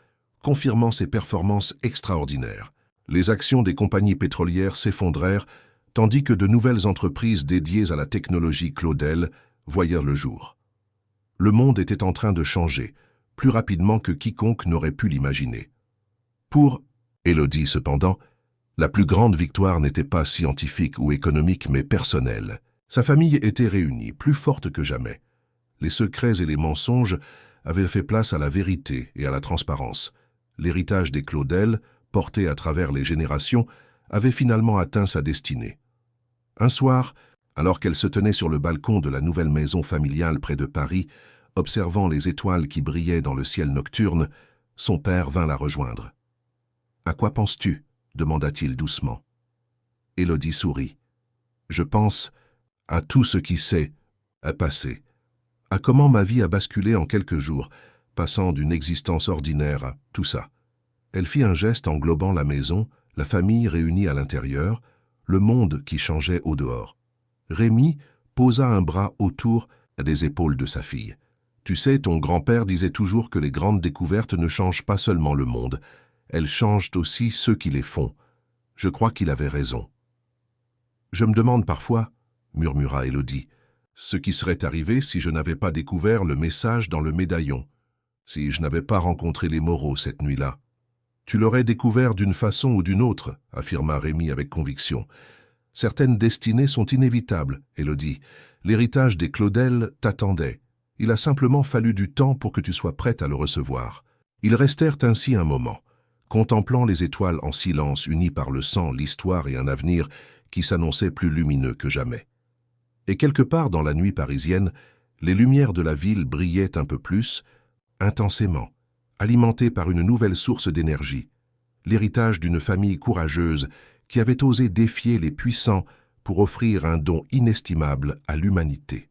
confirmant ses performances extraordinaires. Les actions des compagnies pétrolières s'effondrèrent, tandis que de nouvelles entreprises dédiées à la technologie Claudel voyèrent le jour. Le monde était en train de changer, plus rapidement que quiconque n'aurait pu l'imaginer. Pour Élodie, cependant, La plus grande victoire n'était pas scientifique ou économique, mais personnelle. Sa famille était réunie, plus forte que jamais. Les secrets et les mensonges avaient fait place à la vérité et à la transparence. L'héritage des Claudel, porté à travers les générations, avait finalement atteint sa destinée. Un soir, alors qu'elle se tenait sur le balcon de la nouvelle maison familiale près de Paris, observant les étoiles qui brillaient dans le ciel nocturne, son père vint la rejoindre. « À quoi penses-tu » demanda-t-il doucement. Élodie sourit. « Je pense à tout ce qui s'est passé, à comment ma vie a basculé en quelques jours, passant d'une existence ordinaire à tout ça. » Elle fit un geste englobant la maison, la famille réunie à l'intérieur, le monde qui changeait au dehors. Rémi posa un bras autour des épaules de sa fille. « Tu sais, ton grand-père disait toujours que les grandes découvertes ne changent pas seulement le monde, elles changent aussi ceux qui les font. Je crois qu'il avait raison. »« Je me demande parfois, » murmura Élodie, « ce qui serait arrivé si je n'avais pas découvert le message dans le médaillon, si je n'avais pas rencontré les Moreau cette nuit-là. » « Tu l'aurais découvert d'une façon ou d'une autre, » affirma Rémi avec conviction. « Certaines destinées sont inévitables, Élodie. L'héritage des Claudel t'attendait. Il a simplement fallu du temps pour que tu sois prête à le recevoir. » Ils restèrent ainsi un moment, contemplant les étoiles en silence, unies par le sang, l'histoire et un avenir qui s'annonçait plus lumineux que jamais. Et quelque part dans la nuit parisienne, les lumières de la ville brillaient un peu plus, intensément, alimentées par une nouvelle source d'énergie, l'héritage d'une famille courageuse qui avait osé défier les puissants pour offrir un don inestimable à l'humanité.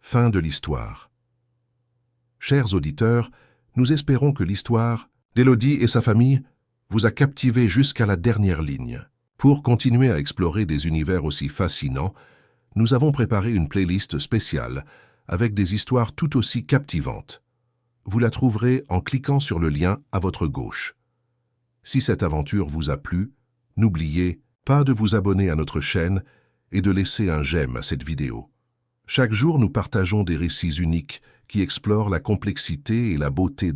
Fin de l'histoire. Chers auditeurs, nous espérons que l'histoire d'Élodie et sa famille vous a captivé jusqu'à la dernière ligne. Pour continuer à explorer des univers aussi fascinants, nous avons préparé une playlist spéciale avec des histoires tout aussi captivantes. Vous la trouverez en cliquant sur le lien à votre gauche. Si cette aventure vous a plu, n'oubliez pas de vous abonner à notre chaîne et de laisser un j'aime à cette vidéo. Chaque jour, nous partageons des récits uniques qui explorent la complexité et la beauté